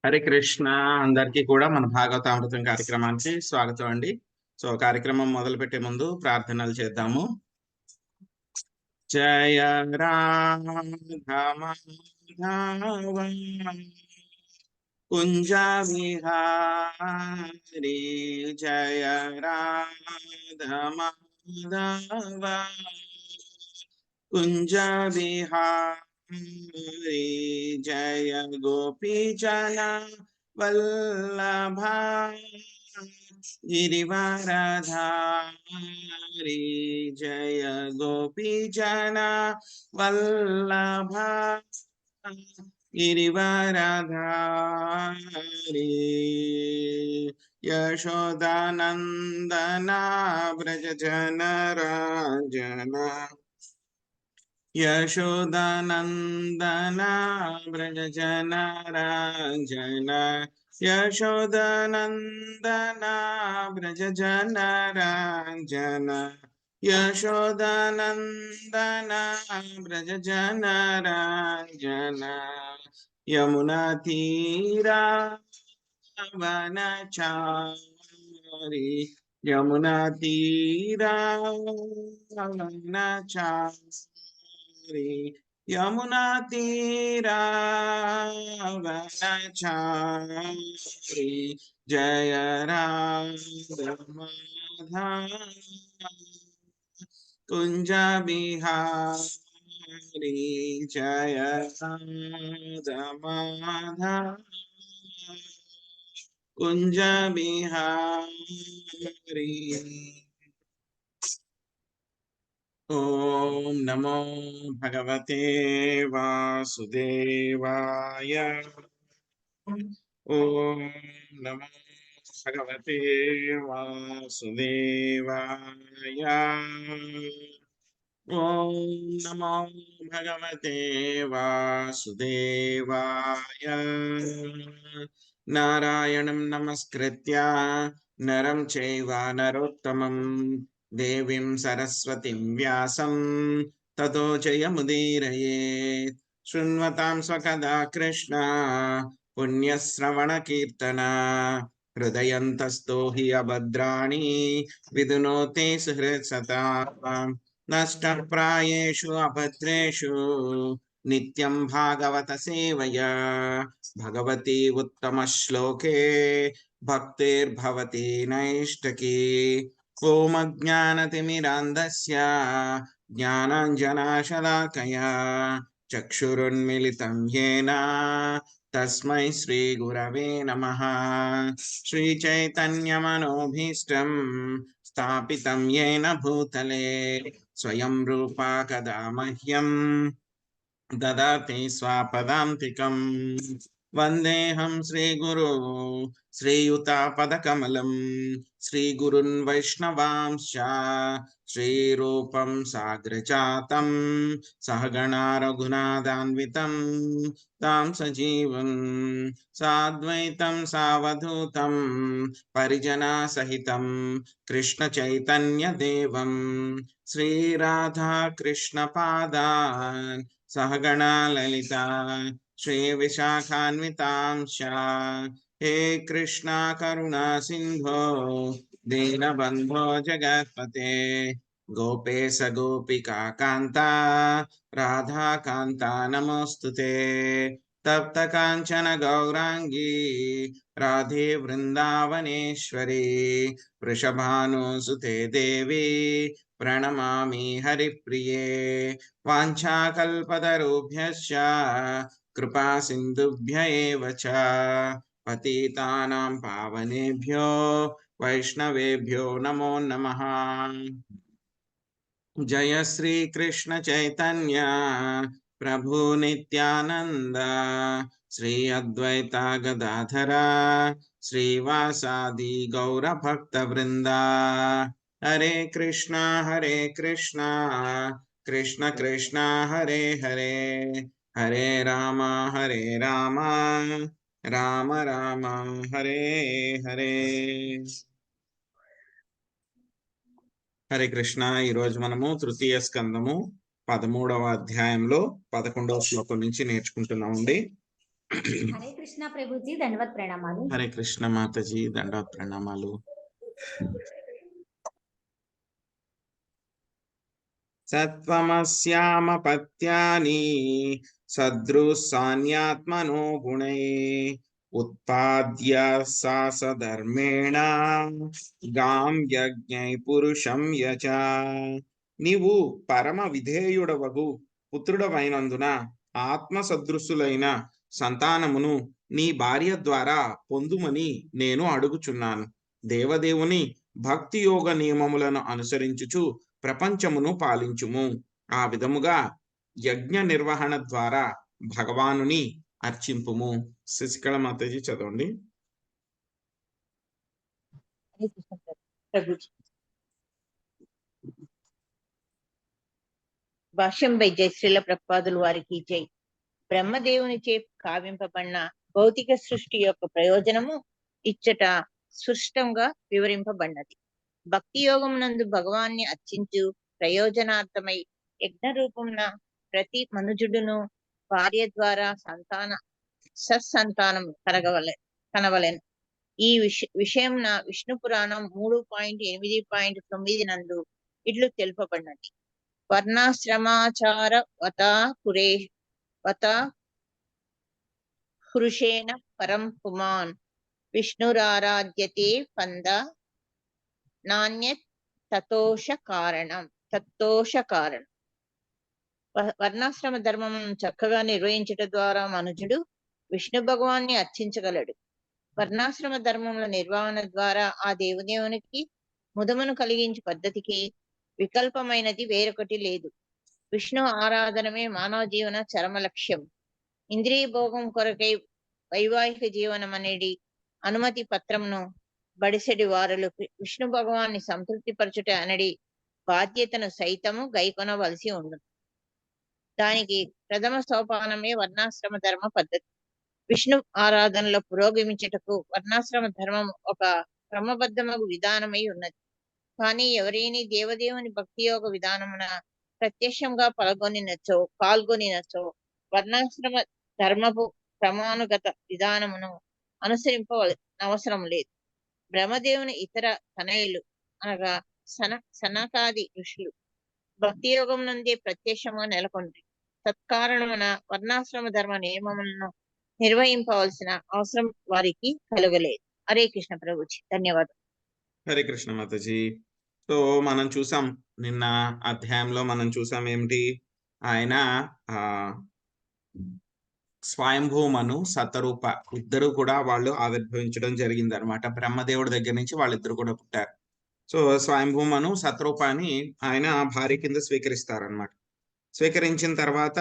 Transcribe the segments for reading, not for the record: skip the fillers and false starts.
హరే కృష్ణ. అందరికీ కూడా మన భాగవతామృతం కార్యక్రమానికి స్వాగతం అండి. కార్యక్రమం మొదలుపెట్టే ముందు ప్రార్థనలు చేద్దాము. జయ రాధ మాధవ కుంజ విహారీ, జయ రాధ మాధవ కుంజ విహారీ, జయ గోపీ జన వల్లభా గిరివరధారి, జయ గోపీ జన వల్లభా గిరివరధారి, యశోదానందన వ్రజ జన రాజన, యశోదానందన వ్రజ జన రాజన, యశోదానందన వ్రజ జన రాజన, యశోదానందన వ్రజ జన రాజన, యమునా తీరా వనచారి, యమునా తీరా వనచారి, యమునా తీరా వనచారి, జయ రాధ మాధవ కుంజ బిహారీ, జయ రాధ మాధవ కుంజ బిహారీ. ఓం నమో భగవతే వాసుదేవాయ. ఓం నమో భగవతే వాసుదేవాయ. ఓం నమో భగవతే వాసుదేవాయ. నారాయణం నమస్కృత్య నరం చైవ నరోత్తమం దేవీం సరస్వతిం వ్యాసం తతో జయముదీరయేత్. శృణ్వతాం స్వకథా కృష్ణ పుణ్యశ్రవణ కీర్తన, హృదయంతస్థో హి అభద్రాణి విదునోతే సుహృత్సతాం. నష్టప్రాయేషు అభద్రేషు నిత్యం భాగవత సేవయా, భగవతి ఉత్తమ శ్లోకే భక్తిర్భవతి నైష్టకీ. ఓం అజ్ఞానతిమిరాంధస్య జ్ఞానాంజనాశలాకయా చక్షురున్మిలితం యేన తస్మై శ్రీ గురవే నమః. శ్రీచైతన్యమనోభీష్టం స్థాపితం యేన భూతలే స్వయం రూపా కదా మహ్యం దదాతి స్వపదాంతికం. వందేహం శ్రీగురు శ్రీయుతాపదకమలం శ్రీగురున్ వైష్ణవాంశ్చ శ్రీరూపం సాగ్రజాతం సహగణా రఘునాథాన్వితం తాం సజీవం సాద్వైతం సావధూతం పరిజనా సహితం కృష్ణ చైతన్య దేవం శ్రీరాధా కృష్ణ పాదాన్ సహగణా లలిత శ్రీ విశాఖాన్వితాంశ. హే కృష్ణ కరుణా సింధో దీనబంధో జగత్పతే గోపేశ గోపికా కాంత రాధాకాంత నమోస్తుతే. తప్త కాంచన గౌరాంగీ రాధే వృందావనేశ్వరి వృషభానుసుతే దేవి ప్రణమామి హరిప్రియే. వాంఛాకల్పతరుభ్యశ్చ కృపా సింధుభ్య ఏవ చ పతితానాం పావనేభ్యో వైష్ణవేభ్యో నమో నమః. జయ శ్రీ కృష్ణ చైతన్య ప్రభు నిత్యానంద శ్రీ అద్వైత గదాధర శ్రీవాసాది గౌర భక్త వృంద. హరే కృష్ణ కృష్ణ కృష్ణ హరే హరే, హరే రామ రామ రామ హరే హరే. హరే కృష్ణ. ఈరోజు మనము తృతీయ స్కందము 13వ అధ్యాయంలో 11వ శ్లోకం నుంచి నేర్చుకుంటున్నామండి. హరే కృష్ణ ప్రభుజీ, దండవత్ ప్రణామాలు. హరే కృష్ణ మాతాజీ, దండవత్ ప్రణామాలు. సత్వమస్యామపత్యాని సదృశాన్యాత్మనో గుణై ఉత్పాద్య సాసధర్మేణ గాం యజ్ఞై పురుషం యచ. నీవు పరమ విధేయుడవగు పుత్రుడవైనందున ఆత్మ సదృశులైన సంతానమును నీ భార్య ద్వారా పొందుమని నేను అడుగుచున్నాను. దేవదేవుని భక్తి యోగ నియమములను అనుసరించుచు ప్రపంచమును పాలించుము. ఆ విధముగా యజ్ఞ నిర్వహణ ద్వారా భగవానుని అర్చింపుము. శశికళ మాతాజీ చదవండి. భాష్యం బై జయశ్రీల ప్రభుపాదులు వారికి జై. బ్రహ్మదేవునిచే కావింపబడిన భౌతిక సృష్టి యొక్క ప్రయోజనము ఇచ్చట స్పష్టంగా వివరింపబడినది. భక్తి యోగం నందు భగవాన్ని అర్చించు ప్రయోజనార్థమై యజ్ఞ రూపమున ప్రతి మనుజుడును భార్య ద్వారా సత్సంతానం కనవలెను. ఈ విషయంన విష్ణు పురాణం 3.8.9 నందు ఇట్లు తెలుపబడినది. వర్ణాశ్రమాచార పురుషేణ పరం పుమాన్ విష్ణురారాధ్యతే పంద నాణ్యత్ తతోష కారణం. వర్ణాశ్రమ ధర్మం చక్కగా నిర్వహించటం ద్వారా మనుజుడు విష్ణు భగవాన్ని అర్చించగలడు. వర్ణాశ్రమ ధర్మముల నిర్వహణ ద్వారా ఆ దేవదేవునికి ముదమును కలిగించే పద్ధతికి వికల్పమైనది వేరొకటి లేదు. విష్ణు ఆరాధనమే మానవ జీవన చరమ లక్ష్యం. ఇంద్రియ భోగం కొరకై వైవాహిక జీవనం అనేది అనుమతి పత్రంను బడిసెడి వారులు విష్ణు భగవాన్ని సంతృప్తి పరచుట అనేది బాధ్యతను సైతము గైకొనవలసి ఉండును. దానికి ప్రథమ సోపానమే వర్ణాశ్రమ ధర్మ పద్ధతి. విష్ణు ఆరాధనలో పురోగమించుటకు వర్ణాశ్రమ ధర్మం ఒక క్రమబద్ధమగు విధానమై ఉన్నది. కానీ ఎవరైనా దేవదేవుని భక్తి యోగ విధానమున ప్రత్యక్షంగా పాల్గొనినచో వర్ణాశ్రమ ధర్మపు క్రమానుగత విధానమును అనుసరింపవలసిన లేదు. బ్రహ్మదేవుని ఇతర తనయులు అనగా సనకాది ఋషులు భక్తి యోగం నుండి ప్రత్యక్షంగా నెలకొంది. తత్కారణమున వర్ణాశ్రమ ధర్మ నియమములను నిర్వహింపవలసిన అవసరం వారికి కలగలేదు. హరే కృష్ణ ప్రభుజీ, ధన్యవాదాలు. హరే కృష్ణ మాతాజీ. సో మనం చూసాం, నిన్న అధ్యాయంలో మనం చూసాం ఏమిటి, ఆయన స్వయంభూమను సతరూప ఇద్దరు కూడా వాళ్ళు ఆవిర్భవించడం జరిగింది అనమాట. బ్రహ్మదేవుడి దగ్గర నుంచి వాళ్ళిద్దరు కూడా పుట్టారు. సో స్వయంభూమను సతరూపాన్ని ఆయన భార్య కింద స్వీకరిస్తారనమాట. స్వీకరించిన తర్వాత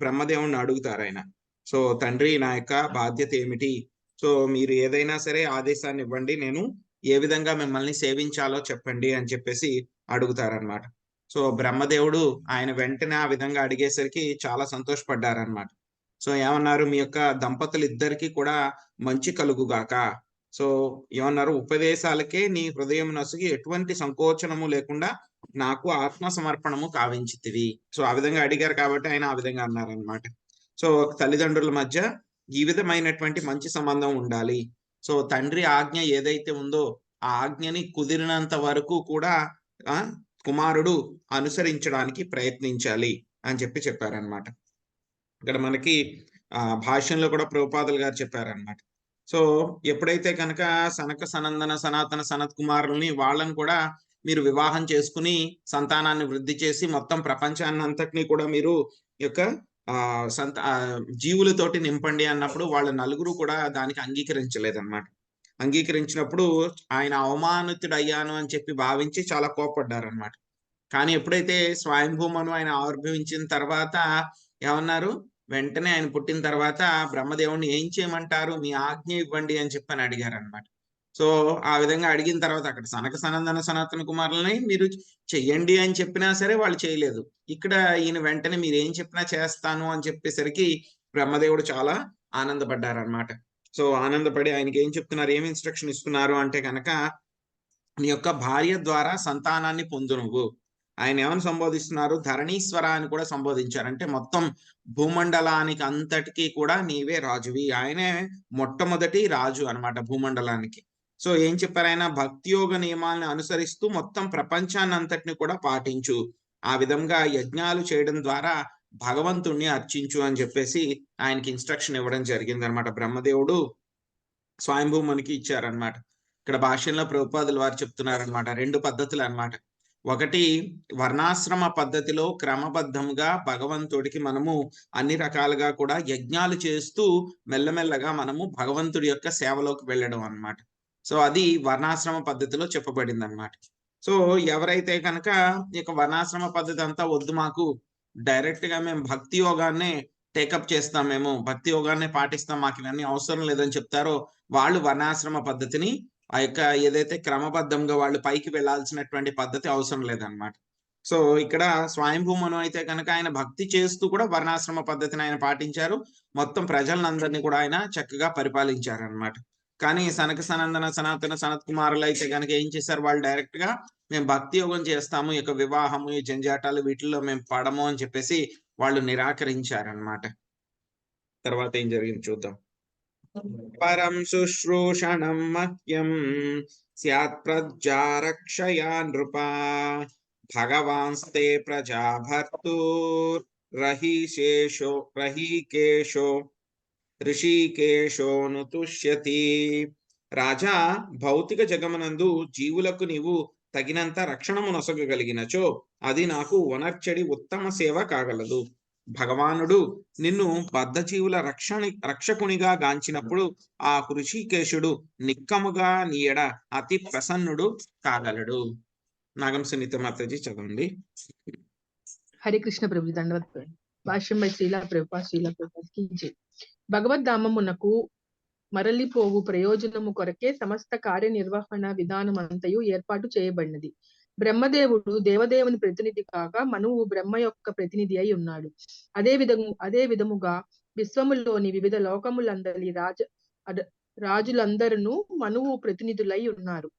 బ్రహ్మదేవుడిని అడుగుతారు ఆయన, సో తండ్రి, నా యొక్క బాధ్యత ఏమిటి? సో మీరు ఏదైనా సరే ఆదేశాన్ని ఇవ్వండి, నేను ఏ విధంగా మిమ్మల్ని సేవించాలో చెప్పండి అని చెప్పేసి అడుగుతారనమాట. సో బ్రహ్మదేవుడు ఆయన వెంటనే ఆ విధంగా అడిగేసరికి చాలా సంతోషపడ్డారనమాట. సో ఏమన్నారు, మీ యొక్క దంపతులు ఇద్దరికి కూడా మంచి కలుగుగాక. సో ఏమన్నారు, ఉపదేశాలకే నీ హృదయం నసుగి ఎటువంటి సంకోచనము లేకుండా నాకు ఆత్మ సమర్పణము కావించితివి. సో ఆ విధంగా అడిగారు కాబట్టి ఆయన ఆ విధంగా అన్నారనమాట. సో తల్లిదండ్రుల మధ్య ఈ విధమైనటువంటి మంచి సంబంధం ఉండాలి. సో తండ్రి ఆజ్ఞ ఏదైతే ఉందో ఆ ఆజ్ఞని కుదిరినంత వరకు కూడా కుమారుడు అనుసరించడానికి ప్రయత్నించాలి అని చెప్పారనమాట. ఇక్కడ మనకి భాష్యంలో కూడా ప్రభుపాదులు గారు చెప్పారనమాట. సో ఎప్పుడైతే కనుక సనక సనందన సనాతన సనత్ కుమారుల్ని వాళ్ళని కూడా మీరు వివాహం చేసుకుని సంతానాన్ని వృద్ధి చేసి మొత్తం ప్రపంచాన్ని అంతటినీ కూడా మీరు యొక్క జీవులతోటి నింపండి అన్నప్పుడు వాళ్ళ నలుగురు కూడా దానికి అంగీకరించలేదన్నమాట. అంగీకరించినప్పుడు ఆయన అవమానితుడయ్యాను అని చెప్పి భావించి చాలా కోపడ్డారనమాట. కానీ ఎప్పుడైతే స్వయంభూమను ఆయన ఆవిర్భవించిన తర్వాత ఏమన్నారు, వెంటనే ఆయన పుట్టిన తర్వాత బ్రహ్మదేవుని ఏం చేయమంటారు, మీ ఆజ్ఞ ఇవ్వండి అని చెప్పని అడిగారనమాట. సో ఆ విధంగా అడిగిన తర్వాత అక్కడ సనక సనందన సనాతన కుమారులని మీరు చెయ్యండి అని చెప్పినా సరే వాళ్ళు చేయలేదు. ఇక్కడ ఈయన వెంటనే మీరు ఏం చెప్పినా చేస్తాను అని చెప్పేసరికి బ్రహ్మదేవుడు చాలా ఆనందపడ్డారనమాట. సో ఆనందపడి ఆయనకి ఏం చెప్తున్నారు, ఏం ఇన్స్ట్రక్షన్ ఇస్తున్నారు అంటే కనుక, నీ యొక్క భార్య ద్వారా సంతానాన్ని పొందు నువ్వు. ఆయన ఏమని సంబోధిస్తున్నారు? ధరణీశ్వర అని కూడా సంబోధించారు. అంటే మొత్తం భూమండలానికి అంతటికీ కూడా నీవే రాజువి. ఆయనే మొట్టమొదటి రాజు అన్నమాట భూమండలానికి. సో ఏం చెప్పారు ఆయన? భక్తి యోగ నియమాలను అనుసరిస్తూ మొత్తం ప్రపంచాన్ని అంతటిని కూడా పాటించు. ఆ విధంగా యజ్ఞాలు చేయడం ద్వారా భగవంతుణ్ణి అర్చించు అని చెప్పేసి ఆయనకి ఇన్స్ట్రక్షన్ ఇవ్వడం జరిగిందనమాట. బ్రహ్మదేవుడు స్వయంభూమునికి ఇచ్చారనమాట. ఇక్కడ భాష్యంలో ప్రభుపాదుల వారు చెప్తున్నారనమాట. 2 పద్ధతులు అన్నమాట. ఒకటి వర్ణాశ్రమ పద్ధతిలో క్రమబద్ధంగా భగవంతుడికి మనము అన్ని రకాలుగా కూడా యజ్ఞాలు చేస్తూ మెల్లమెల్లగా మనము భగవంతుడి యొక్క సేవలోకి వెళ్ళడం అన్నమాట. సో అది వర్ణాశ్రమ పద్ధతిలో చెప్పబడింది అన్నమాట. సో ఎవరైతే కనుక ఇక వర్ణాశ్రమ పద్ధతి అంతా వద్దు, మాకు డైరెక్ట్ గా మేము భక్తి యోగాన్నే టేకప్ చేస్తాం, మేము భక్తి యోగాన్ని పాటిస్తాం, మాకు ఇవన్నీ అవసరం లేదని చెప్తారో వాళ్ళు వర్ణాశ్రమ పద్ధతిని ఆ యొక్క ఏదైతే క్రమబద్ధంగా వాళ్ళు పైకి వెళ్లాల్సినటువంటి పద్ధతి అవసరం లేదన్నమాట. సో ఇక్కడ స్వయంభూమను అయితే కనుక ఆయన భక్తి చేస్తూ కూడా వర్ణాశ్రమ పద్ధతిని ఆయన పాటించారు. మొత్తం ప్రజలందరినీ కూడా ఆయన చక్కగా పరిపాలించారనమాట. కానీ సనక సనందన సనాతన సనత్ కుమారులు అయితే కనుక ఏం చేశారు? వాళ్ళు డైరెక్ట్ గా మేము భక్తి యోగం చేస్తాము, ఇక వివాహము ఈ జంజాటాలు వీటిల్లో మేము పడము అని చెప్పేసి వాళ్ళు నిరాకరించారనమాట. తర్వాత ఏం జరిగింది చూద్దాం. పరం శుశ్రూషణం మహ్యం స్యాత్ ప్రజారక్షయా నృపా భగవాన్స్తే ప్రజాభర్తుర్ రహీకేశో ఋషికేశోను తుష్యతి. రాజా, భౌతిక జగమునందు జీవులకు నీవు తగినంత రక్షణము నొసగగలిగినచో అది నాకు వనర్చడి ఉత్తమ సేవ కాగలదు. భగవానుడు నిన్ను బద్ధజీవుల రక్షకునిగా గాంచినప్పుడు ఆ ఋషికేశుడు నిక్కముగా నీయడ అతి ప్రసన్నుడు కాగలడు. నాగం సునీత మాతాజీ చదవండి. హరే కృష్ణ ప్రభుజీ దండవత్. భాష్యం బై శ్రీలా ప్రభుపాద. భగవద్ధామమునకు మరలిపోవు ప్రయోజనము కొరకే సమస్త కార్యనిర్వహణ విధానమంతయు ఏర్పాటు చేయబడినది. బ్రహ్మదేవుడు దేవదేవుని ప్రతినిధి కాగా మనువు బ్రహ్మ యొక్క ప్రతినిధి అయి ఉన్నాడు. అదే విధముగా విశ్వములోని వివిధ లోకములందరి రాజులందరూ మనువు ప్రతినిధులై ఉన్నారు.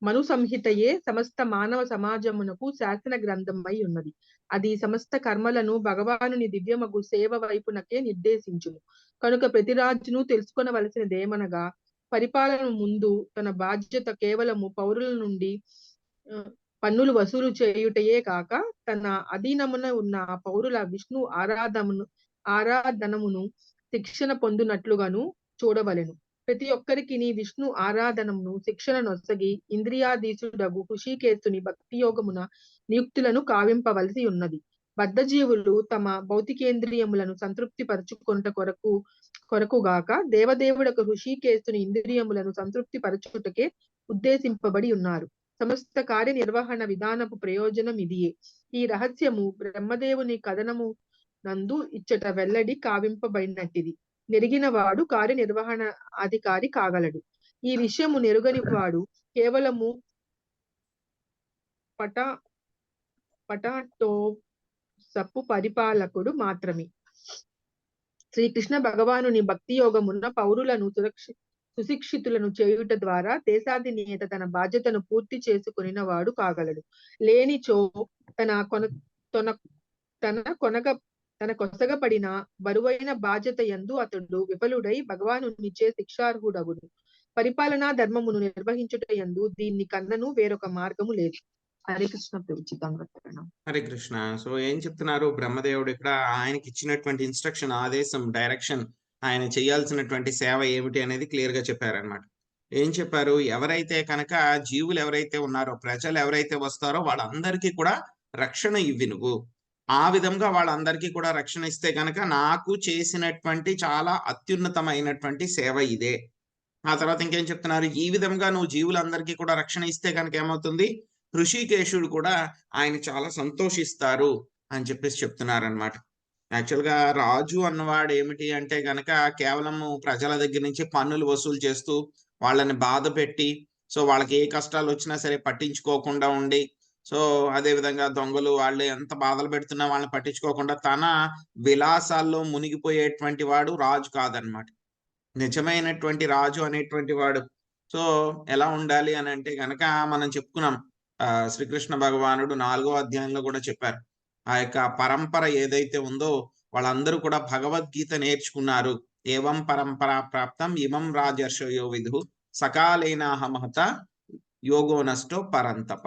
మను సంహితయే సమస్త మానవ సమాజమునకు శాసన గ్రంథమై ఉన్నది. అది సమస్త కర్మలను భగవానుని దివ్యమగు సేవ వైపునకే నిర్దేశించును. కనుక ప్రతి రాజును తెలుసుకొనవలసినదేమనగా పరిపాలన ముందు తన బాధ్యత కేవలము పౌరుల నుండి పన్నులు వసూలు చేయుటయే కాక తన అధీనమున ఉన్న పౌరుల విష్ణు ఆరాధనమును శిక్షణ పొందునట్లుగాను చూడవలెను. ప్రతి ఒక్కరికి విష్ణు ఆరాధనమును శిక్షణ నొసగి ఇంద్రియాధీశుడగు ఋషికేశుని భక్తి యోగమున నియుక్తులను కావింపవలసి ఉన్నది. బద్ధజీవులు తమ భౌతికేంద్రియములను సంతృప్తి పరచుకొనుట కొరకుగాక దేవదేవుడకు ఋషికేశుని ఇంద్రియములను సంతృప్తి పరచుటకే ఉద్దేశింపబడి ఉన్నారు. సమస్త కార్యనిర్వహణ విధానపు ప్రయోజనం ఇదియే. ఈ రహస్యము బ్రహ్మదేవుని కథనము నందు ఇచ్చట వెల్లడి కావింపబడినట్టిది. నెరిగిన వాడు కార్యనిర్వహణ అధికారి కాగలడు. ఈ విషయము నెరుగని వాడు కేవలము పటాటో సప్పు పరిపాలకుడు మాత్రమే. శ్రీకృష్ణ భగవానుని భక్తి యోగమున్న పౌరులను సుశిక్షితులను చేయుట ద్వారా దేశాధినేత తన బాధ్యతను పూర్తి చేసుకుని వాడు కాగలడు. లేనిచో తన కొసగపడిన బరువైన బాధ్యత యందు అతడు విఫలుడై భగవానునిచే శిక్షార్హుడగును. పరిపాలనా ధర్మమును నిర్వహించుట యందు దీన్ని కన్నను వేరొక మార్గము లేదు. హరే కృష్ణ ప్రభుజీ. హరే కృష్ణ. సో ఏం చెప్తున్నారు బ్రహ్మదేవుడు ఇక్కడ? ఆయనకి ఇచ్చినటువంటి ఇన్స్ట్రక్షన్, ఆదేశం, డైరెక్షన్, ఆయన చేయాల్సినటువంటి సేవ ఏమిటి అనేది క్లియర్ గా చెప్పారనమాట. ఏం చెప్పారు? ఎవరైతే కనుక జీవులు ఎవరైతే ఉన్నారో, ప్రజలు ఎవరైతే వస్తారో వాళ్ళందరికీ కూడా రక్షణ ఇవ్వి నువ్వు. ఆ విధంగా వాళ్ళందరికీ కూడా రక్షణ ఇస్తే కనుక నాకు చేసినటువంటి చాలా అత్యున్నతమైనటువంటి సేవ ఇదే. ఆ తర్వాత ఇంకేం చెప్తున్నారు? ఈ విధంగా నువ్వు జీవులందరికీ కూడా రక్షణ ఇస్తే కనుక ఏమవుతుంది? ఋషికేశుడు కూడా ఆయన చాలా సంతోషిస్తారు అని చెప్పేసి చెప్తున్నారనమాట. యాక్చువల్ గా రాజు అన్నవాడు ఏమిటి అంటే గనక కేవలము ప్రజల దగ్గర నుంచి పన్నులు వసూలు చేస్తూ వాళ్ళని బాధ పెట్టి, సో వాళ్ళకి ఏ కష్టాలు వచ్చినా సరే పట్టించుకోకుండా ఉండి, సో అదే విధంగా దొంగలు వాళ్ళు ఎంత బాధలు పెడుతున్నా వాళ్ళని పట్టించుకోకుండా తన విలాసాల్లో మునిగిపోయేటువంటి వాడు రాజు కాదనమాట. నిజమైనటువంటి రాజు అనేటువంటి వాడు సో ఎలా ఉండాలి అని అంటే గనక మనం చెప్పుకున్నాం, శ్రీకృష్ణ భగవానుడు 4వ అధ్యాయంలో కూడా చెప్పారు. ఆ యొక్క పరంపర ఏదైతే ఉందో వాళ్ళందరూ కూడా భగవద్గీత నేర్చుకున్నారు. ఏవం పరంపరా ప్రాప్తం ఇమం రాజర్షయో విధు సకాలేనాహమహత యోగో నష్టో పరంతప.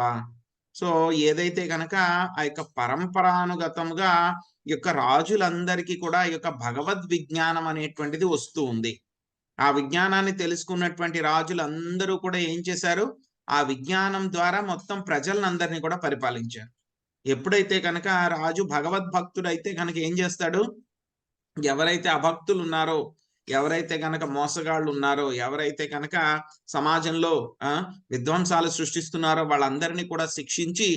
సో ఏదైతే కనుక ఆ యొక్క పరంపరానుగతంగా ఈ యొక్క రాజులందరికీ కూడా ఈ యొక్క భగవద్ విజ్ఞానం అనేటువంటిది వస్తూ ఉంది. ఆ విజ్ఞానాన్ని తెలుసుకున్నటువంటి రాజులందరూ కూడా ఏం చేశారు, ఆ విజ్ఞానం ద్వారా మొత్తం ప్రజలందరినీ కూడా పరిపాలించారు. ఎప్పుడైతే కనుక రాజు భగవద్భక్తుడైతే కనుక ఏం చేస్తాడు, ఎవరైతే అభక్తులు ఉన్నారో, ఎవరైతే కనుక మోసగాళ్ళు ఉన్నారో, ఎవరైతే కనుక సమాజంలో విధ్వంసాలు సృష్టిస్తున్నారో వాళ్ళందరినీ కూడా శిక్షించి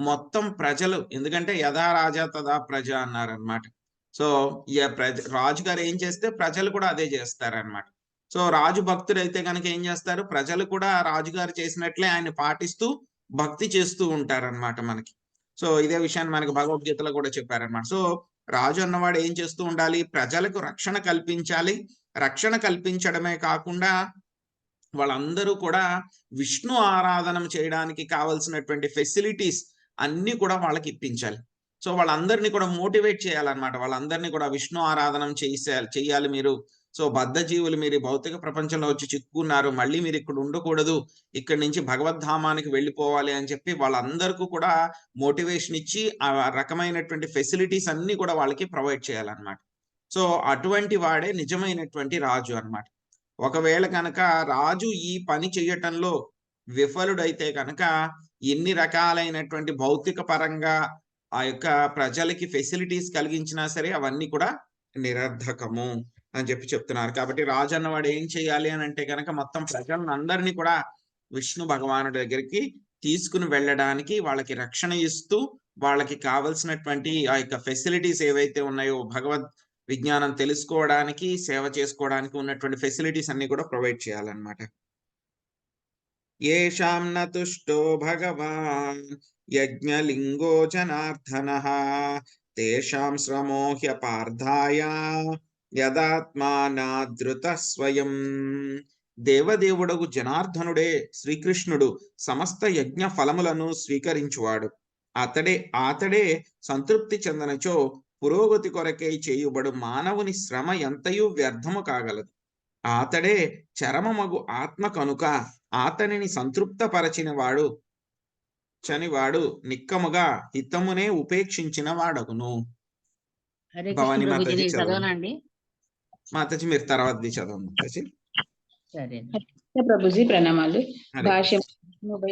మొత్తం ప్రజలు, ఎందుకంటే యథా రాజా తదా ప్రజ అన్నారనమాట. సో రాజుగారు ఏం చేస్తే ప్రజలు కూడా అదే చేస్తారనమాట. సో రాజు భక్తుడైతే కనుక ఏం చేస్తారు, ప్రజలు కూడా రాజుగారు చేసినట్లే ఆయన పాటిస్తూ భక్తి చేస్తూ ఉంటారనమాట మనకి. సో ఇదే విషయాన్ని మనకి భగవద్గీతలో కూడా చెప్పారనమాట. సో రాజు అన్నవాడు ఏం చేస్తూ ఉండాలి, ప్రజలకు రక్షణ కల్పించాలి. రక్షణ కల్పించడమే కాకుండా వాళ్ళందరూ కూడా విష్ణు ఆరాధన చేయడానికి కావలసినటువంటి ఫెసిలిటీస్ అన్ని కూడా వాళ్ళకి ఇప్పించాలి. సో వాళ్ళందరినీ కూడా మోటివేట్ చేయాలన్నమాట. వాళ్ళందరినీ కూడా విష్ణు ఆరాధన చేయాలి మీరు. సో బద్ధజీవులు మీరు భౌతిక ప్రపంచంలో వచ్చి చిక్కుకున్నారు, మళ్ళీ మీరు ఇక్కడ ఉండకూడదు, ఇక్కడి నుంచి భగవద్ధామానికి వెళ్ళిపోవాలి అని చెప్పి వాళ్ళందరికీ కూడా మోటివేషన్ ఇచ్చి ఆ రకమైనటువంటి ఫెసిలిటీస్ అన్ని కూడా వాళ్ళకి ప్రొవైడ్ చేయాలన్నమాట. సో అటువంటి వాడే నిజమైనటువంటి రాజు అన్నమాట. ఒకవేళ కనుక రాజు ఈ పని చేయటంలో విఫలుడైతే కనుక ఎన్ని రకాలైనటువంటి భౌతిక పరంగా ఆ యొక్క ప్రజలకి ఫెసిలిటీస్ కలిగించినా సరే అవన్నీ కూడా నిరర్ధకము అని చెప్పి చెప్తున్నారు. కాబట్టి రాజు అన్నవాడు ఏం చేయాలి అని అంటే కనుక మొత్తం ప్రజలను అందరినీ కూడా విష్ణు భగవానుడి దగ్గరికి తీసుకుని వెళ్ళడానికి, వాళ్ళకి రక్షణ ఇస్తూ, వాళ్ళకి కావలసినటువంటి ఆ యొక్క ఫెసిలిటీస్ ఏవైతే ఉన్నాయో భగవద్ విజ్ఞానం తెలుసుకోవడానికి, సేవ చేసుకోవడానికి ఉన్నటువంటి ఫెసిలిటీస్ అన్ని కూడా ప్రొవైడ్ చేయాలన్నమాట. ఏషాం నతుష్టో భగవాన్ యజ్ఞలింగో జనార్దనః తేషాం శ్రమోహ్య పార్థాయ యదాత్మానాదృత స్వయం. దేవదేవుడగు జనార్దనుడే శ్రీకృష్ణుడు సమస్త యజ్ఞ ఫలములను స్వీకరించువాడు. అతడే సంతృప్తి చెందనచో పురోగతి కొరకై చేయుబడు మానవుని శ్రమ ఎంతయూ వ్యర్థము కాగలదు. అతడే చరమమగు ఆత్మ కనుక అతనిని సంతృప్తపరచిన వాడు చనివాడు నిక్కముగా హితమునే ఉపేక్షించిన వాడగును. భవానీ మాతాజీ చదవండి. మాతాజీ మీరు తర్వాతది చదవండి మాతాజీ. సరే ప్రభుజీ, ప్రణామాలు. భాష్యం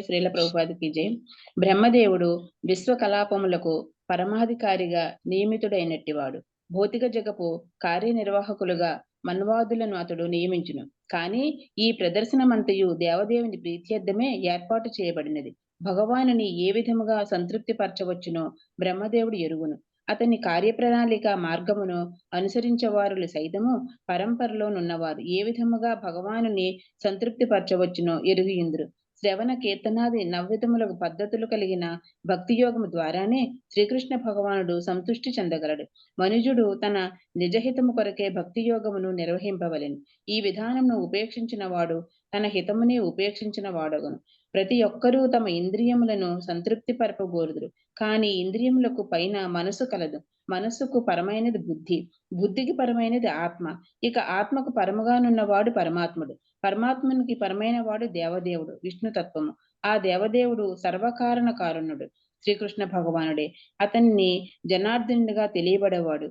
శ్రీల ప్రభుపాదకి జయం. బ్రహ్మదేవుడు విశ్వ కలాపములకు పరమాధికారిగా నియమితుడైనట్టివాడు. భౌతిక జగపు కార్యనిర్వాహకులుగా మన్వాదులను అతడు నియమించును. కానీ ఈ ప్రదర్శనమంతయు దేవదేవుని ప్రీత్యర్థమే ఏర్పాటు చేయబడినది. భగవానుని ఏ విధముగా సంతృప్తి పరచవచ్చునో బ్రహ్మదేవుడు ఎరుగును. అతని కార్యప్రణాళిక మార్గమును అనుసరించేవారులు సైతము పరంపరలోనున్నవారు ఏ విధముగా భగవానుని సంతృప్తి పరచవచ్చునో ఎరుగుయిందురు. శ్రవణ కీర్తనాది నవ్విధములకు పద్ధతులు కలిగిన భక్తి యోగము ద్వారానే శ్రీకృష్ణ భగవానుడు సంతుష్టి చెందగలడు. మనుజుడు తన నిజహితము కొరకే భక్తి యోగమును నిర్వహింపవలెను. ఈ విధానమును ఉపేక్షించిన వాడు తన హితమునే ఉపేక్షించిన వాడగును. ప్రతి ఒక్కరూ తమ ఇంద్రియములను సంతృప్తి పరపగోరుదురు. కానీ ఇంద్రియములకు పైన మనసు కలదు. మనస్సుకు పరమైనది బుద్ధి, బుద్ధికి పరమైనది ఆత్మ. ఇక ఆత్మకు పరముగానున్నవాడు పరమాత్ముడు, పరమాత్మునికి పరమైన వాడు దేవదేవుడు విష్ణుతత్వము. ఆ దేవదేవుడు సర్వకారణ కారణుడు శ్రీకృష్ణ భగవానుడే. అతన్ని జనార్దనుడిగా తెలియబడేవాడు.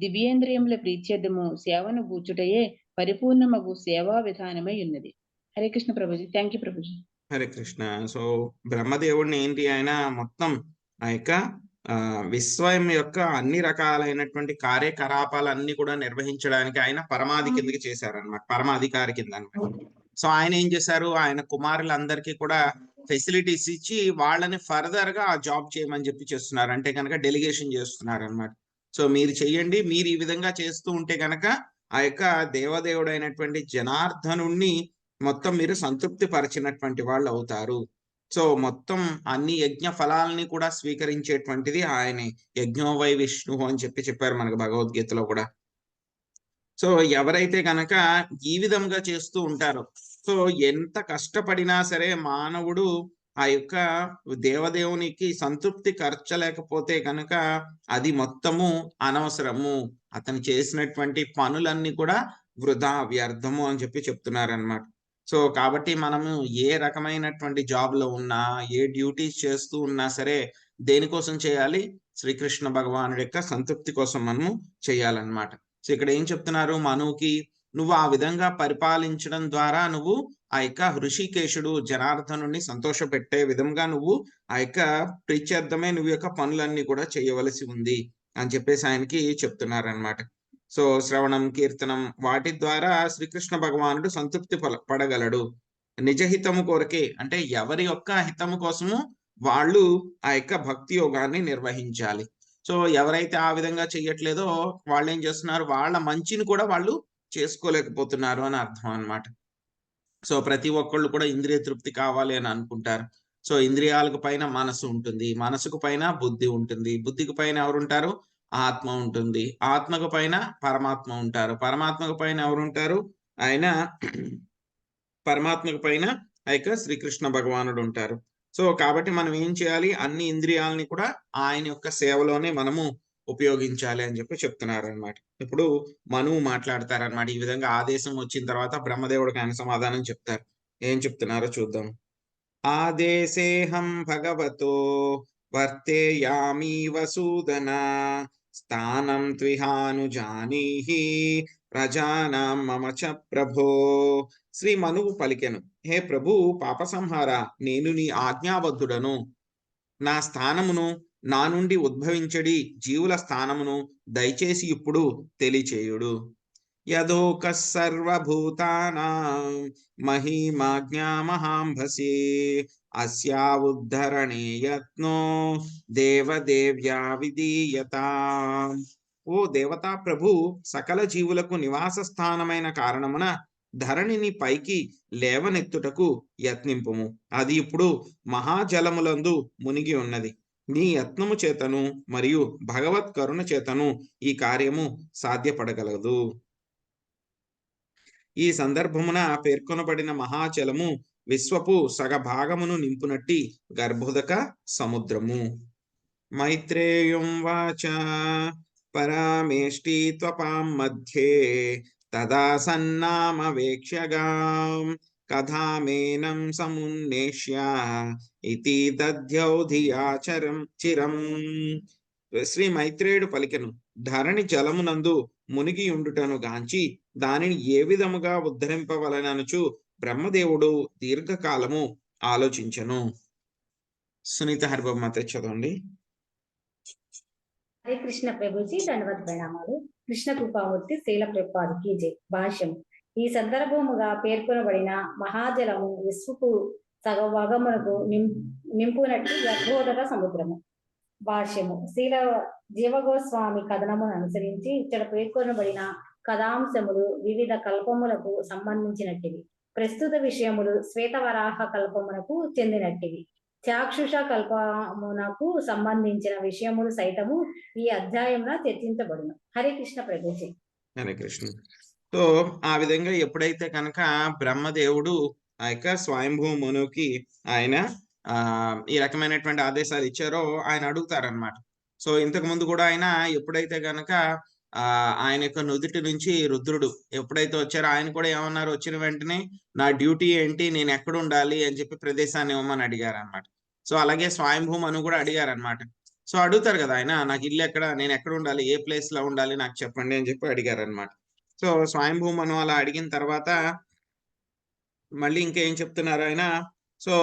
దివ్యేంద్రియముల ప్రీత్యర్థము సేవను గూర్చుటయే పరిపూర్ణమగు సేవా విధానమై ఉన్నది. Hare Krishna Prabhuji. Thank you Prabhuji. Hare Krishna. So బ్రహ్మదేవుడిని ఏంటి, ఆయన మొత్తం ఆ యొక్క విశ్వం యొక్క అన్ని రకాలైనటువంటి కార్యకలాపాలన్నీ కూడా నిర్వహించడానికి ఆయన పరమాధి కిందకి చేశారనమాట, పరమాధికారి కింద అనమాట. సో ఆయన ఏం చేశారు, ఆయన కుమారులందరికీ కూడా ఫెసిలిటీస్ ఇచ్చి వాళ్ళని ఫర్దర్ గా ఆ జాబ్ చేయమని చెప్పి చేస్తున్నారు. అంటే కనుక డెలిగేషన్ చేస్తున్నారు అనమాట. సో మీరు చెయ్యండి, మీరు ఈ విధంగా చేస్తూ ఉంటే కనుక ఆ యొక్క దేవదేవుడైనటువంటి జనార్దనుణ్ణి మొత్తం మీరు సంతృప్తి పరిచినటువంటి వాళ్ళు అవుతారు. సో మొత్తం అన్ని యజ్ఞ ఫలాలని కూడా స్వీకరించేటువంటిది ఆయనే. యజ్ఞో వై విష్ణు అని చెప్పారు మనకు భగవద్గీతలో కూడా. సో ఎవరైతే కనుక ఈ విధంగా చేస్తూ ఉంటారో, సో ఎంత కష్టపడినా సరే మానవుడు ఆ యొక్క దేవదేవునికి సంతృప్తి కర్చలేకపోతే కనుక అది మొత్తము అనవసరము, అతను చేసినటువంటి పనులన్నీ కూడా వృధా వ్యర్థము అని చెప్పి చెప్తున్నారనమాట. సో కాబట్టి మనము ఏ రకమైనటువంటి జాబ్ లో ఉన్నా, ఏ డ్యూటీస్ చేస్తూ ఉన్నా సరే దేనికోసం చేయాలి? శ్రీకృష్ణ భగవానుడి యొక్క సంతృప్తి కోసం మనము చేయాలన్నమాట. సో ఇక్కడ ఏం చెప్తున్నారు? మనుకి నువ్వు ఆ విధంగా పరిపాలించడం ద్వారా నువ్వు ఆ యొక్క హృషికేశుడు జనార్దనుని సంతోష పెట్టే విధంగా నువ్వు ఆ యొక్క ప్రీత్యర్థమే నువ్వు యొక్క పనులన్నీ కూడా చేయవలసి ఉంది అని చెప్పేసి ఆయనకి చెప్తున్నారనమాట. సో శ్రవణం, కీర్తనం వాటి ద్వారా శ్రీకృష్ణ భగవానుడు సంతృప్తి పడగలడు. నిజహితము కొరకే, అంటే ఎవరి యొక్క హితము కోసము వాళ్ళు ఆ యొక్క భక్తి యోగాన్ని నిర్వహించాలి. సో ఎవరైతే ఆ విధంగా చెయ్యట్లేదో వాళ్ళు ఏం చేస్తున్నారు? వాళ్ళ మంచిని కూడా వాళ్ళు చేసుకోలేకపోతున్నారు అని అర్థం అన్నమాట. సో ప్రతి ఒక్కళ్ళు కూడా ఇంద్రియ తృప్తి కావాలి అని అనుకుంటారు. సో ఇంద్రియాలకు పైన మనసు ఉంటుంది, మనసుకు పైన బుద్ధి ఉంటుంది, బుద్ధికి పైన ఎవరుంటారు? ఆత్మ ఉంటుంది, ఆత్మకు పైన పరమాత్మ ఉంటారు, పరమాత్మకు పైన ఎవరుంటారు? ఆయన పరమాత్మకు పైన ఆ యొక్క శ్రీకృష్ణ భగవానుడు ఉంటారు. సో కాబట్టి మనం ఏం చేయాలి? అన్ని ఇంద్రియాలని కూడా ఆయన యొక్క సేవలోనే మనము ఉపయోగించాలి అని చెప్పి చెప్తున్నారు అనమాట. ఇప్పుడు మనువు మాట్లాడతారనమాట. ఈ విధంగా ఆదేశం వచ్చిన తర్వాత బ్రహ్మదేవుడికి ఆయన సమాధానం చెప్తారు. ఏం చెప్తున్నారో చూద్దాం. ఆదేశేహం భగవతో వర్తేయామి వసూదన స్థానం త్విహానుజానీహి ప్రజానాం మమ చ ప్రభో. శ్రీ మనువు పలికెను, హే ప్రభు పాప సంహార, నేను నీ ఆజ్ఞాబద్ధుడను. నా స్థానమును, నా నుండి ఉద్భవించడి జీవుల స్థానమును దయచేసి ఇప్పుడు తెలియచేయుడు. యదోక సర్వభూతానాం మహిమాజ్ఞా మహాంభసి అస్యా ఉద్ధరణే యత్నో దేవదేవ్యా విధీయతాం. ఓ దేవతా ప్రభు, సకల జీవులకు నివాస స్థానమైన కారణమున ధరణిని పైకి లేవనెత్తుటకు యత్నింపుము. అది ఇప్పుడు మహాజలములందు మునిగి ఉన్నది. నీ యత్నము చేతను మరియు భగవత్ కరుణ చేతను ఈ కార్యము సాధ్యపడగలదు. ఈ సందర్భమున పేర్కొనబడిన మహాజలము విశ్వపు సగభాగమును నింపునట్టి గర్భోదక సముద్రము. మైత్రేయం వాచ పరామేష్టి త్వపాం మధ్యే తదా సన్నామవేక్ష్యగాం కథామేనం సమున్నేష్య ఇతి దధ్యౌధియాచరం చిరం. శ్రీ మైత్రేయుడు పలికెను, ధరణి జలమునందు మునిగి ఉండుటను గాంచి దానిని ఏ విధముగా ఉద్ధరింపవలననుచు బ్రహ్మదేవుడు దీర్ఘకాలము ఆలోచించెను. సునీత హరిబాబు చదవండి. హరే కృష్ణ ప్రభుజీ, ధన్యవాద ప్రణామాలు. కృష్ణ కృపామూర్తి శ్రీల ప్రభుపాదికి జై. భాష్యం. ఈ సందర్భముగా పేర్కొనబడిన మహాజలము విశ్వపు సగభాగమునకు నింపునట్టు గర్భోదక సముద్రము. భాష్యము. శ్రీల జీవగోస్వామి కథనమును అనుసరించి ఇక్కడ పేర్కొనబడిన కథాంశములు వివిధ కల్పములకు సంబంధించినట్టివి. ప్రస్తుత విషయములు శ్వేతవరాహ కల్పమునకు చెందినట్టివి. చాక్షుష కల్పమునకు సంబంధించిన విషయములు సైతము ఈ అధ్యాయంలో చర్చించబడును. హరే కృష్ణ ప్రభుజీ. హరే కృష్ణ. సో ఆ విధంగా ఎప్పుడైతే కనుక బ్రహ్మదేవుడు ఆ యొక్క స్వయంభూ మనుకి ఆయన ఈ రకమైనటువంటి ఆదేశాలు ఇచ్చారో ఆయన అడుగుతారనమాట. సో ఇంతకు ముందు కూడా ఆయన ఎప్పుడైతే కనుక ఆయన యొక్క నుదుటి నుంచి రుద్రుడు ఎప్పుడైతే వచ్చారో ఆయన కూడా ఏమన్నారు? వచ్చిన వెంటనే నా డ్యూటీ ఏంటి, నేను ఎక్కడ ఉండాలి అని చెప్పి ప్రదేశాన్ని ఇవ్వమని అడిగారు అనమాట. సో అలాగే స్వయంభూ మను కూడా అడిగారు అనమాట. సో అడుగుతారు కదా ఆయన, నాకు ఇల్లు ఎక్కడ, నేను ఎక్కడ ఉండాలి, ఏ ప్లేస్ లో ఉండాలి నాకు చెప్పండి అని చెప్పి అడిగారు అనమాట. సో స్వయంభూ మను అలా అడిగిన తర్వాత మళ్ళీ ఇంకా ఏం చెప్తున్నారు ఆయన? సో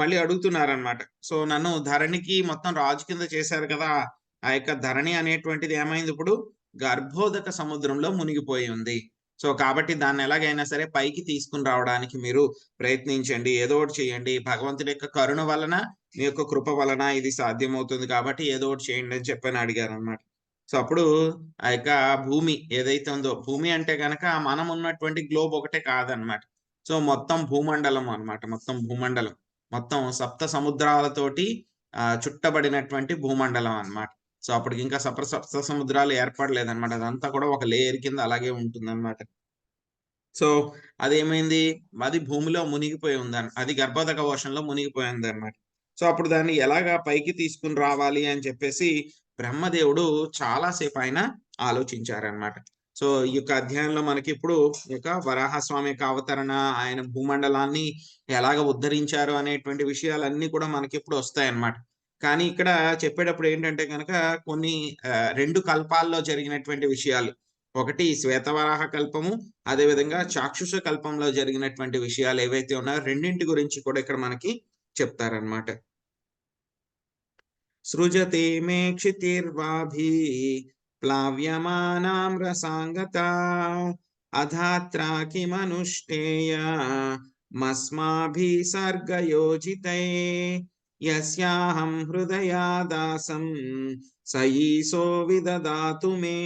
మళ్ళీ అడుగుతున్నారనమాట. సో నన్ను ధరణికి మొత్తం రాజు కింద చేశారు కదా, ఆ యొక్క ధరణి అనేటువంటిది ఏమైంది? ఇప్పుడు గర్భోదక సముద్రంలో మునిగిపోయి ఉంది. సో కాబట్టి దాన్ని ఎలాగైనా సరే పైకి తీసుకుని రావడానికి మీరు ప్రయత్నించండి, ఏదో ఒకటి చేయండి. భగవంతుడి యొక్క కరుణ వలన, మీ యొక్క కృప వలన ఇది సాధ్యమవుతుంది కాబట్టి ఏదో ఒకటి చేయండి అని చెప్పని అడిగారు అనమాట. సో అప్పుడు ఆ యొక్క భూమి ఏదైతే ఉందో, భూమి అంటే కనుక మనం ఉన్నటువంటి గ్లోబ్ ఒకటే కాదనమాట. సో మొత్తం భూమండలం అనమాట, మొత్తం భూమండలం, మొత్తం సప్త సముద్రాలతోటి చుట్టబడినటువంటి భూమండలం అన్నమాట. సో అప్పటికి ఇంకా సప్త సముద్రాలు ఏర్పడలేదన్నమాట. అదంతా కూడా ఒక లేయర్ కింద అలాగే ఉంటుంది అనమాట. సో అదేమైంది, అది భూమిలో మునిగిపోయి ఉందని, అది గర్భోదక కోశంలో మునిగిపోయి ఉంది అనమాట. సో అప్పుడు దాన్ని ఎలాగా పైకి తీసుకుని రావాలి అని చెప్పేసి బ్రహ్మదేవుడు చాలాసేపు ఆయన ఆలోచించారనమాట. సో ఈ యొక్క అధ్యాయంలో మనకి ఇప్పుడు ఈ యొక్క వరాహస్వామి యొక్క అవతరణ, ఆయన భూమండలాన్ని ఎలాగ ఉద్ధరించారు అనేటువంటి విషయాలన్నీ కూడా మనకి ఇప్పుడు వస్తాయన్నమాట. కానీ ఇక్కడ చెప్పేటప్పుడు ఏంటంటే కనుక కొన్ని 2 కల్పాల్లో జరిగినటువంటి విషయాలు, ఒకటి శ్వేతవరాహ కల్పము, అదేవిధంగా చాక్షుష కల్పంలో జరిగినటువంటి విషయాలు ఏవైతే ఉన్నాయో రెండింటి గురించి కూడా ఇక్కడ మనకి చెప్తారనమాట. సృజతే మే క్షితిర్వాభి ప్లావ్యమానాం రసాంగత అధాత్రా కిమనుష్ఠేయ మస్మాభి సర్గయోజితై యస్యాహం హృదయాదాసం సయీసో విదదాతు మే.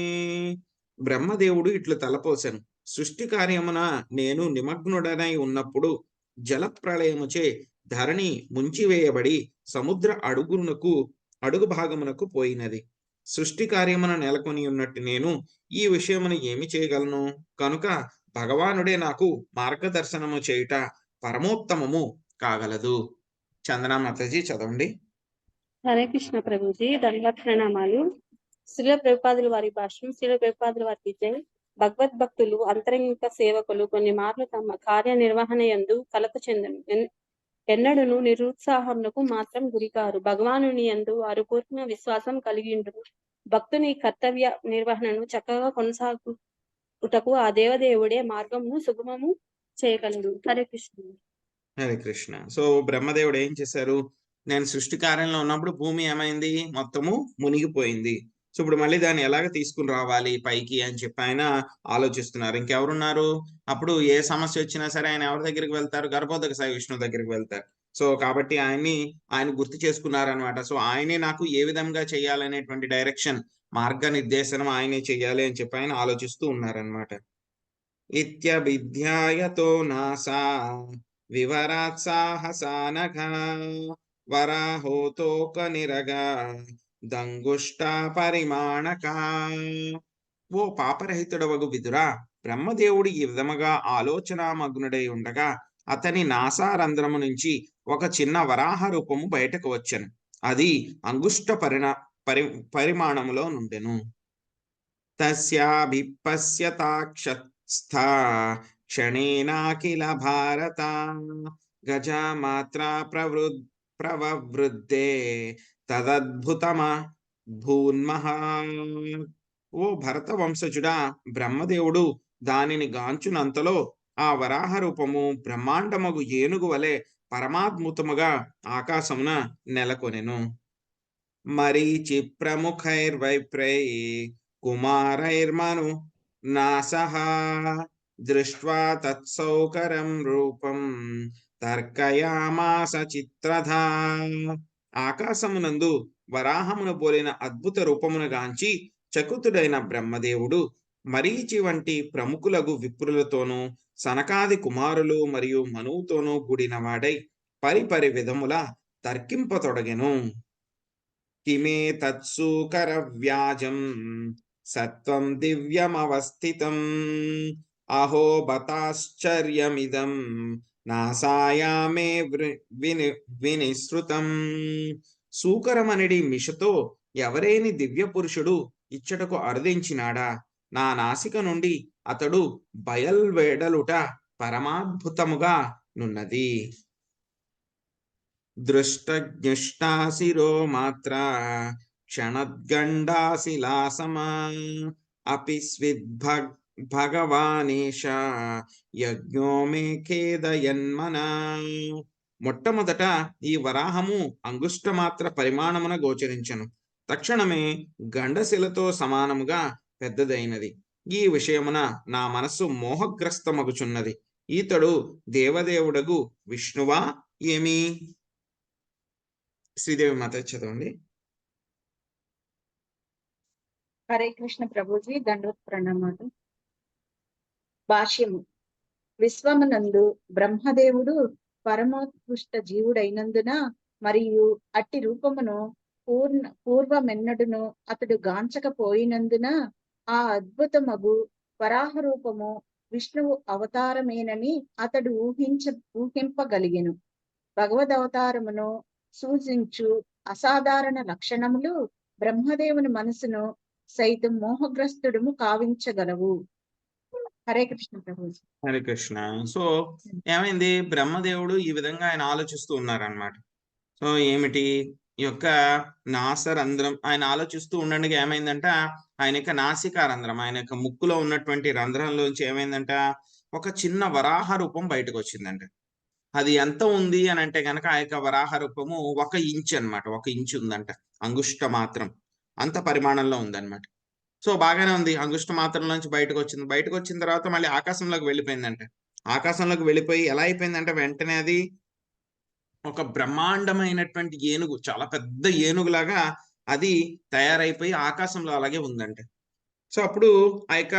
బ్రహ్మదేవుడు ఇట్లు తలపోసెను, సృష్టి కార్యమున నేను నిమగ్నుడనై ఉన్నప్పుడు జలప్రళయముచే ధరణి ముంచివేయబడి సముద్ర అడుగు భాగమునకు పోయినది. సృష్టి కార్యమున నెలకొని ఉన్నట్టు నేను ఈ విషయమును ఏమి చేయగలను? కనుక భగవానుడే నాకు మార్గదర్శనము చేయుట పరమోత్తమము కాగలదు. చందనా మాతాజీ చదవండి. హరే కృష్ణ ప్రభుజీ, ధన్యవాద ప్రణామాలు. శ్రీల ప్రభుపాదుల వారి భాష్యం. శ్రీల ప్రభుపాదుల వారికి జై. భగవద్భక్తులు అంతరంగిక సేవకులు కొన్ని మార్లు తమ కార్యనిర్వహణ యందు కలత చెందను, ఎన్నడూను నిరుత్సాహమునకు మాత్రం గురికారు. భగవానుని యందు వారు పూర్ణ విశ్వాసం కలిగిండును. భక్తుని కర్తవ్య నిర్వహణను చక్కగా కొనసాగుటకు ఆ దేవదేవుడే మార్గమును సుగమము చేయగలడు. హరే కృష్ణ. హరే కృష్ణ. సో బ్రహ్మదేవుడు ఏం చేశారు, నేను సృష్టి కార్యంలో ఉన్నప్పుడు భూమి ఏమైంది, మొత్తము మునిగిపోయింది. సో ఇప్పుడు మళ్ళీ దాన్ని ఎలాగ తీసుకుని రావాలి పైకి అని చెప్పి ఆయన ఆలోచిస్తున్నారు. ఇంకెవరున్నారు, అప్పుడు ఏ సమస్య వచ్చినా సరే ఆయన ఎవరి దగ్గరికి వెళ్తారు, గర్భోదక సాయి విష్ణువు దగ్గరికి వెళ్తారు. సో కాబట్టి ఆయన గుర్తు చేసుకున్నారనమాట. సో ఆయనే నాకు ఏ విధంగా చేయాలనేటువంటి డైరెక్షన్, మార్గ నిర్దేశనం ఆయనే చెయ్యాలి అని చెప్పి ఆయన ఆలోచిస్తూ ఉన్నారనమాట. ఇత్యభిధ్యాయతో నాసా వివరాత్ సాహసానఘ వరాహోతోక నిరగా దంగుష్ట పరిమాణక. ఓ పాపరహితుడవగు విదురా, బ్రహ్మదేవుడు ఈ విధముగా ఆలోచనామగ్నుడై ఉండగా అతని నాసారంధ్రము నుంచి ఒక చిన్న వరాహ రూపము బయటకు వచ్చెను. అది అంగుష్ట పరిమాణములో నుండెను. తస్యాభిపశ్యతాక్షస్థ క్షణేనాఖిల భారత గజమాత్రా ప్రవవృద్ధే తదద్భుతమా భూన్మహా. ఓ భరత వంశజుడా, బ్రహ్మదేవుడు దానిని గాంచునంతలో ఆ వరాహ రూపము బ్రహ్మాండమగు ఏనుగు వలె పరమాద్భుతముగా ఆకాశమున నెలకొనెను. మరీచి ప్రముఖైర్వైప్రై కుమారైర్మను నాసః దృష్ట్వా తత్సౌకరం రూపం తర్కయామాస చిత్రధా. ఆకాశమునందు వరాహమును పోలిన అద్భుత రూపమును గాంచి చకుతుడైన బ్రహ్మదేవుడు మరీచి వంటి ప్రముఖులగు విప్రులతోనూ సనకాది కుమారులు మరియు మనువుతోనూ కూడిన వాడై పరిపరి విధముల తర్కింపతొడగెను. కిమే తత్సూకర వ్యాజం సత్వం దివ్యమవస్థితం అహో బతాశ్చర్యమిదం నాసాయామే వినిసృతం. సూకరమనిడి మిషతో ఎవరేని దివ్య పురుషుడు ఇచ్చటకు అరుదించినాడా, నా నాసిక నుండి అతడు బయల్వేడలుట పరమాద్భుతముగా నున్నది. దృష్టజ్ఞుష్టాశిరో మాత్ర క్షణద్గండాశిలాసమా అపి స్విద్భగవానేశ యజ్ఞో మే ఖేదయన్మనా. మొట్టమొదట ఈ వరాహము అంగుష్టమాత్ర పరిమాణమున గోచరించెను. తక్షణమే గండశిలతో సమానముగా పెద్దదైనది. ఈ విషయమున నా మనస్సు మోహగ్రస్తమగుచున్నది. ఈతడు దేవదేవుడగు విష్ణువా ఏమి? శ్రీదేవి మాత చదవండి. హరే కృష్ణ ప్రభుజీ, దండవత్ ప్రణామాలు. భాష్యము. విశ్వమునందు బ్రహ్మదేవుడు పరమోత్కృష్ట జీవుడైనందున మరియు అట్టి రూపమును పూర్వమెన్నడును అతడు గాంచకపోయినందున ఆ అద్భుతమగు వరాహ రూపము విష్ణువు అవతారమేనని అతడు ఊహింపగలిగెను. భగవద్ అవతారమును సూచించు అసాధారణ లక్షణములు బ్రహ్మదేవుని మనసును సైతం మోహగ్రస్తుడుము కావించగలవు. హరే కృష్ణ ప్రభుజీ. హరే కృష్ణ. సో ఏమైంది, బ్రహ్మదేవుడు ఈ విధంగా ఆయన ఆలోచిస్తూ ఉన్నారనమాట. సో ఏమిటి ఈ యొక్క నాసరంధ్రం ఆయన ఆలోచిస్తూ ఉండండి ఏమైందంట, ఆయన యొక్క నాసికా రంధ్రం, ఆయన యొక్క ముక్కులో ఉన్నటువంటి రంధ్రంలోంచి ఏమైందంట, ఒక చిన్న వరాహ రూపం బయటకు వచ్చిందంట. అది ఎంత ఉంది అని అంటే కనుక ఆ యొక్క వరాహ రూపము 1 ఇంచ్ అనమాట, 1 ఇంచ్ ఉందంట, అంగుష్ట మాత్రం అంత పరిమాణంలో ఉందన్నమాట. సో బాగానే ఉంది, అంగుష్ట మాత్రం నుంచి బయటకు వచ్చింది. బయటకు వచ్చిన తర్వాత మళ్ళీ ఆకాశంలోకి వెళ్ళిపోయిందంట. ఆకాశంలోకి వెళ్ళిపోయి ఎలా అయిపోయిందంటే వెంటనే అది ఒక బ్రహ్మాండమైనటువంటి ఏనుగు, చాలా పెద్ద ఏనుగులాగా అది తయారైపోయి ఆకాశంలో అలాగే ఉందంట. సో అప్పుడు ఆ యొక్క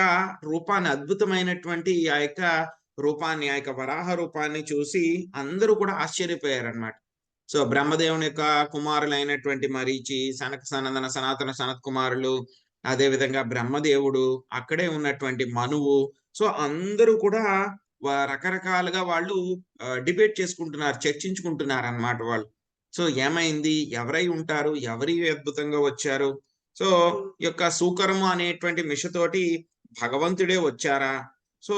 రూపాన్ని, అద్భుతమైనటువంటి ఆ యొక్క రూపాన్ని, ఆ యొక్క వరాహ రూపాన్ని చూసి అందరూ కూడా ఆశ్చర్యపోయారనమాట. సో బ్రహ్మదేవుని యొక్క కుమారులైనటువంటి మరీచి, సనక సనందన సనాతన సనత్ కుమారులు, అదే విధంగా బ్రహ్మదేవుడు, అక్కడే ఉన్నటువంటి మనువు, సో అందరూ కూడా రకరకాలుగా వాళ్ళు డిబేట్ చేసుకుంటున్నారు, చర్చించుకుంటున్నారు అన్నమాట వాళ్ళు. సో ఏమైంది, ఎవరై ఉంటారు, ఎవరి అద్భుతంగా వచ్చారు, సో ఈ యొక్క సూకరము అనేటువంటి మిషతోటి భగవంతుడే వచ్చారా, సో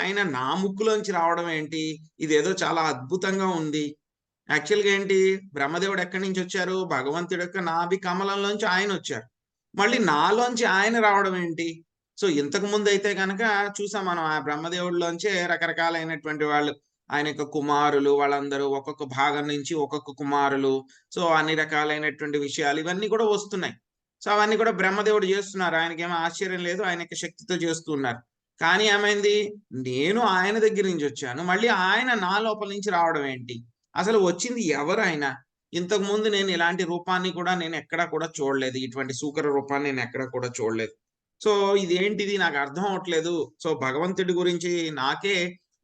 ఆయన నా ముక్కులోంచి రావడం ఏంటి, ఇదేదో చాలా అద్భుతంగా ఉంది. యాక్చువల్గా ఏంటి, బ్రహ్మదేవుడు ఎక్కడి నుంచి వచ్చారు, భగవంతుడి యొక్క నాభి కమలంలోంచి ఆయన వచ్చారు, మళ్ళీ నాలోంచి ఆయన రావడం ఏంటి. సో ఇంతకు ముందు అయితే కనుక చూసాం మనం, ఆ బ్రహ్మదేవుడిలోంచే రకరకాలైనటువంటి వాళ్ళు, ఆయన యొక్క కుమారులు వాళ్ళందరూ, ఒక్కొక్క భాగం నుంచి ఒక్కొక్క కుమారులు, సో అన్ని రకాలైనటువంటి విషయాలు ఇవన్నీ కూడా వస్తున్నాయి. సో అవన్నీ కూడా బ్రహ్మదేవుడు చేస్తున్నారు, ఆయనకేమో ఆశ్చర్యం లేదు, ఆయన యొక్క శక్తితో చేస్తున్నారు. కానీ ఏమైంది, నేను ఆయన దగ్గర నుంచి వచ్చాను, మళ్ళీ ఆయన నా లోపల నుంచి రావడం ఏంటి, అసలు వచ్చింది ఎవరు ఆయన, ఇంతకు ముందు నేను ఇలాంటి రూపాన్ని కూడా నేను ఎక్కడా కూడా చూడలేదు, ఇటువంటి సూకర రూపాన్ని నేను ఎక్కడా కూడా చూడలేదు. సో ఇదేంటిది నాకు అర్థం అవట్లేదు. సో భగవంతుడి గురించి నాకే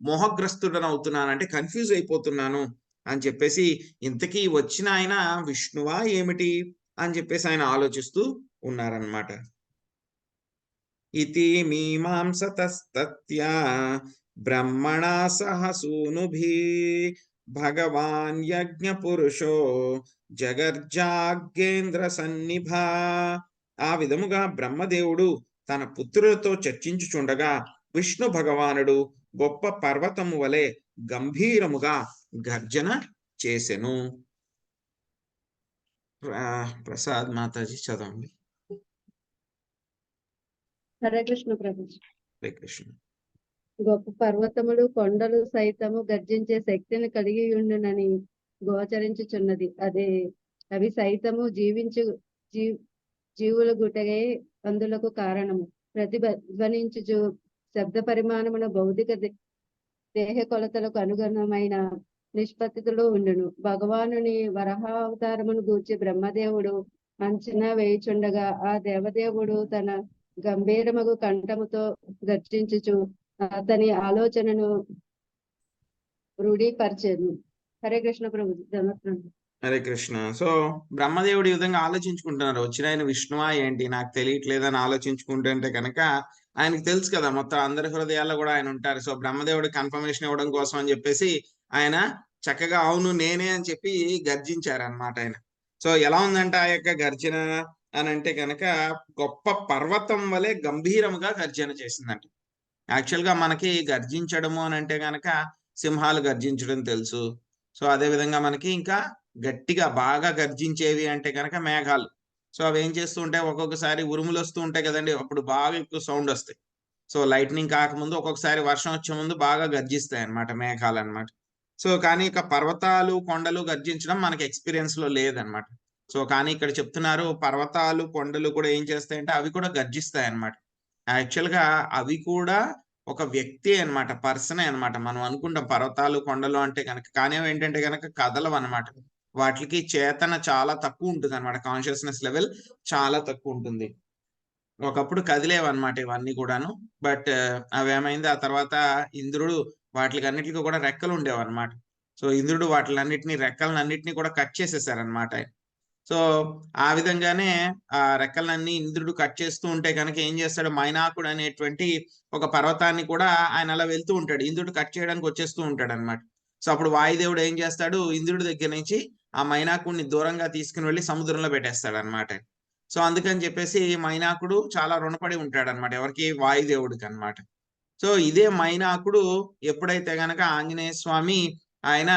మోహగ్రస్తుడని అవుతున్నాను, అంటే కన్ఫ్యూజ్ అయిపోతున్నాను అని చెప్పేసి, ఇంతకీ వచ్చిన ఆయన విష్ణువా ఏమిటి అని చెప్పేసి ఆయన ఆలోచిస్తూ ఉన్నారనమాట. ఇతి మీమాంసతస్తత్యా బ్రహ్మణా సహ సూనుభి భగవాన్ యజ్ఞ పురుషో జగర్జాగేంద్ర సన్నిభ. ఆ విధముగా బ్రహ్మదేవుడు తన పుత్రులతో చర్చించుచుండగా విష్ణు భగవానుడు గొప్ప పర్వతము వలె గంభీరముగా గర్జన చేసెను. ప్రసాద్ మాతాజీ చదవండి. హరే కృష్ణ ప్రభుజీ. హరే కృష్ణ. గొప్ప పర్వతములు కొండలు సైతము గర్జించే శక్తిని కలిగి ఉండునని గోచరించుచున్నది. అవి సైతము జీవుల గుటగే అందులకు కారణము. ప్రతిధ్వనించు శబ్ద పరిమాణమున భౌతిక దేహ కొలతలకు అనుగుణమైన నిష్పత్తిలో ఉండును. భగవానుని వరాహావతారమును గూర్చి బ్రహ్మదేవుడు అంచనా వేయుచుండగా ఆ దేవదేవుడు తన గంభీరమగు కంఠముతో గర్జించుచు అతని ఆలోచనను రూఢీపరిచెను. హరే కృష్ణ ప్రభు. హరే కృష్ణ. సో బ్రహ్మదేవుడు ఈ విధంగా ఆలోచించుకుంటున్నారు, వచ్చిన ఆయన విష్ణువా ఏంటి నాకు తెలియట్లేదని ఆలోచించుకుంటుంటే కనుక ఆయనకి తెలుసు కదా మొత్తం అందరి హృదయాల్లో కూడా ఆయన ఉంటారు. సో బ్రహ్మదేవుడు కన్ఫర్మేషన్ ఇవ్వడం కోసం అని చెప్పేసి ఆయన చక్కగా అవును నేనే అని చెప్పి గర్జించారనమాట ఆయన. సో ఎలా ఉందంటే ఆ యొక్క గర్జన అని అంటే కనుక గొప్ప పర్వతం వలె గంభీరముగా గర్జన చేసిందంట. యాక్చువల్గా మనకి గర్జించడము అని అంటే కనుక సింహాలు గర్జించడం తెలుసు. సో అదే విధంగా మనకి ఇంకా గట్టిగా బాగా గర్జించేవి అంటే కనుక మేఘాలు. సో అవి ఏం చేస్తూ ఉంటాయి, ఒక్కొక్కసారి ఉరుములు వస్తూ ఉంటాయి కదండి, అప్పుడు బాగా ఎక్కువ సౌండ్ వస్తాయి. సో లైట్నింగ్ కాకముందు ఒక్కొక్కసారి వర్షం వచ్చే ముందు బాగా గర్జిస్తాయి అనమాట మేఘాలు అనమాట. సో కానీ ఇక పర్వతాలు కొండలు గర్జించడం మనకి ఎక్స్పీరియన్స్ లో లేదనమాట. సో కానీ ఇక్కడ చెప్తున్నారు పర్వతాలు కొండలు కూడా ఏం చేస్తాయంటే అవి కూడా గర్జిస్తాయి అనమాట. యాక్చువల్ గా అవి కూడా ఒక వ్యక్తి అన్నమాట, పర్సనే అన్నమాట. మనం అనుకుంటాం పర్వతాలు కొండలు అంటే కనుక, కానీ ఏంటంటే కనుక కదలవు అనమాట. వాటికి చేతన చాలా తక్కువ ఉంటుంది అనమాట, కాన్షియస్నెస్ లెవెల్ చాలా తక్కువ ఉంటుంది. ఒకప్పుడు కదిలేవన్నమాట ఇవన్నీ కూడాను. బట్ అవి ఏమైంది, ఆ తర్వాత ఇంద్రుడు వాటికి అన్నిటికీ కూడా రెక్కలు ఉండేవన్నమాట. సో ఇంద్రుడు వాటిలన్నిటిని రెక్కలన్నిటిని కూడా కట్ చేసేసారనమాట. సో ఆ విధంగానే ఆ రెక్కలన్నీ ఇంద్రుడు కట్ చేస్తూ ఉంటే కనుక ఏం చేస్తాడు, మైనాకుడు అనేటువంటి ఒక పర్వతాన్ని కూడా ఆయన అలా వెళ్తూ ఉంటాడు, ఇంద్రుడు కట్ చేయడానికి వచ్చేస్తూ ఉంటాడు అనమాట. సో అప్పుడు వాయుదేవుడు ఏం చేస్తాడు, ఇంద్రుడి దగ్గర నుంచి ఆ మైనాకుడిని దూరంగా తీసుకుని వెళ్ళి సముద్రంలో పెట్టేస్తాడు అనమాట. సో అందుకని చెప్పేసి మైనాకుడు చాలా రుణపడి ఉంటాడు అనమాట, ఎవరికి, వాయుదేవుడికి అనమాట. సో ఇదే మైనాకుడు ఎప్పుడైతే గనక ఆంజనేయ స్వామి ఆయన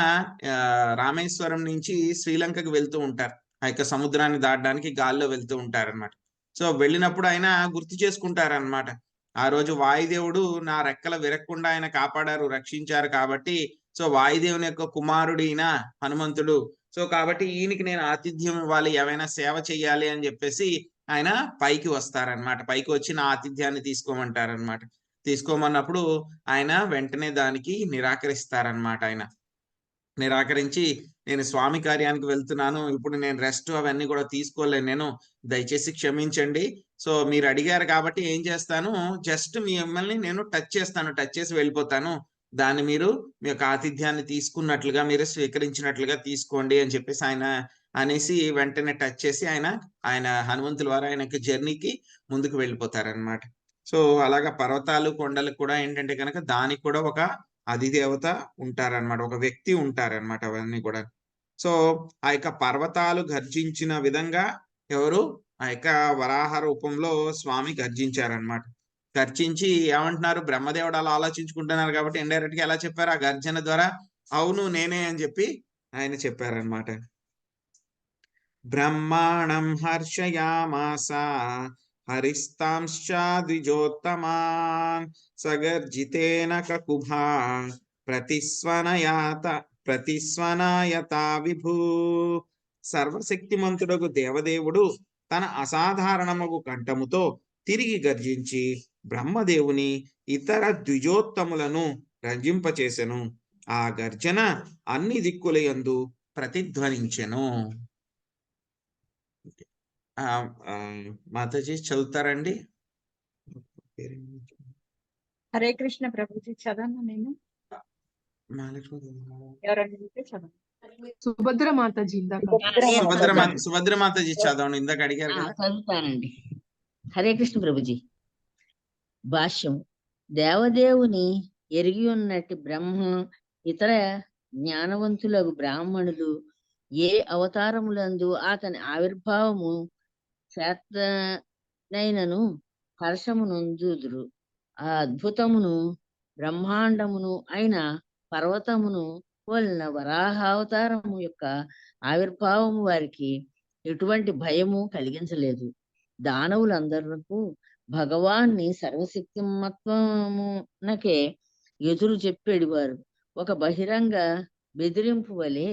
రామేశ్వరం నుంచి శ్రీలంకకి వెళ్తూ ఉంటారు, ఆ యొక్క సముద్రాన్ని దాటడానికి గాల్లో వెళ్తూ ఉంటారనమాట. సో వెళ్ళినప్పుడు ఆయన గుర్తు చేసుకుంటారనమాట, ఆ రోజు వాయుదేవుడు నా రెక్కల విరక్కుండా ఆయన కాపాడారు, రక్షించారు కాబట్టి, సో వాయుదేవుని యొక్క కుమారుడిన హనుమంతుడు, సో కాబట్టి ఈయనకి నేను ఆతిథ్యం ఇవ్వాలి, ఏమైనా సేవ చెయ్యాలి అని చెప్పేసి ఆయన పైకి వస్తారనమాట. పైకి వచ్చి నా ఆతిథ్యాన్ని తీసుకోమంటారనమాట. తీసుకోమన్నప్పుడు ఆయన వెంటనే దానికి నిరాకరిస్తారనమాట. ఆయన నిరాకరించి, నేను స్వామి కార్యానికి వెళ్తున్నాను, ఇప్పుడు నేను రెస్ట్ అవన్నీ కూడా తీసుకోలేను, నేను దయచేసి క్షమించండి. సో మీరు అడిగారు కాబట్టి ఏం చేస్తాను, జస్ట్ మిమ్మల్ని నేను టచ్ చేస్తాను, టచ్ చేసి వెళ్ళిపోతాను, దాన్ని మీరు మీ యొక్క ఆతిథ్యాన్ని తీసుకున్నట్లుగా, మీరు స్వీకరించినట్లుగా తీసుకోండి అని చెప్పేసి ఆయన అనేసి వెంటనే టచ్ చేసి ఆయన హనుమంతుల వారు ఆయనకి జర్నీకి ముందుకు వెళ్ళిపోతారనమాట. సో అలాగా పర్వతాలు కొండలు కూడా ఏంటంటే కనుక దానికి కూడా ఒక అధిదేవత ఉంటారనమాట, ఒక వ్యక్తి ఉంటారనమాట, అవన్నీ కూడా. సో ఆ యొక్క పర్వతాలు గర్జించిన విధంగా ఎవరు, ఆ యొక్క వరాహ రూపంలో స్వామి గర్జించారనమాట. గర్జించి ఏమంటున్నారు, బ్రహ్మదేవుడు అలా ఆలోచించుకుంటున్నారు కాబట్టి ఇండైరెక్ట్ గా ఎలా చెప్పారు, ఆ గర్జన ద్వారా అవును నేనే అని చెప్పి ఆయన చెప్పారనమాట. బ్రహ్మాణం హర్షయామాస హరిస్తాంశ్చ ద్విజోత్తమాన్ సగర్జితేన కకుభా ప్రతిస్వనయతా విభూ. సర్వశక్తిమంతుడకు దేవదేవుడు తన అసాధారణమగు కంఠముతో తిరిగి గర్జించి బ్రహ్మదేవుని ఇతర ద్విజోత్తములను రంజింపచేసెను. ఆ గర్జన అన్ని దిక్కులయందు ప్రతిధ్వనించెను. మాతాజీ చదువుతారండి? హరే కృష్ణ ప్రభుజీ, చదవను నేను. ఎవరంటే చదవండి. సుభద్ర మాతాజీ ఇందాక. సుభద్ర మాతాజీ చదవండి, ఇందాక అడిగారు కదా. చదువుతానండి. హరే కృష్ణ ప్రభుజీ. భాష్యం. దేవదేవుని ఎరిగి ఉన్నట్టు బ్రహ్మ ఇతర జ్ఞానవంతులకు బ్రాహ్మణులు ఏ అవతారములందు అతని ఆవిర్భావము శాస్త్రనైనను హర్షమునందుదురు. ఆ అద్భుతమును బ్రహ్మాండమును అయిన పర్వతమును వలన వరాహావతారము యొక్క ఆవిర్భావము వారికి ఎటువంటి భయము కలిగించలేదు. దానవులందరకు భగవాన్ని సర్వశక్తిమత్వమునకే ఎదురు చెప్పేడివారు. ఒక బహిరంగ బెదిరింపు వలె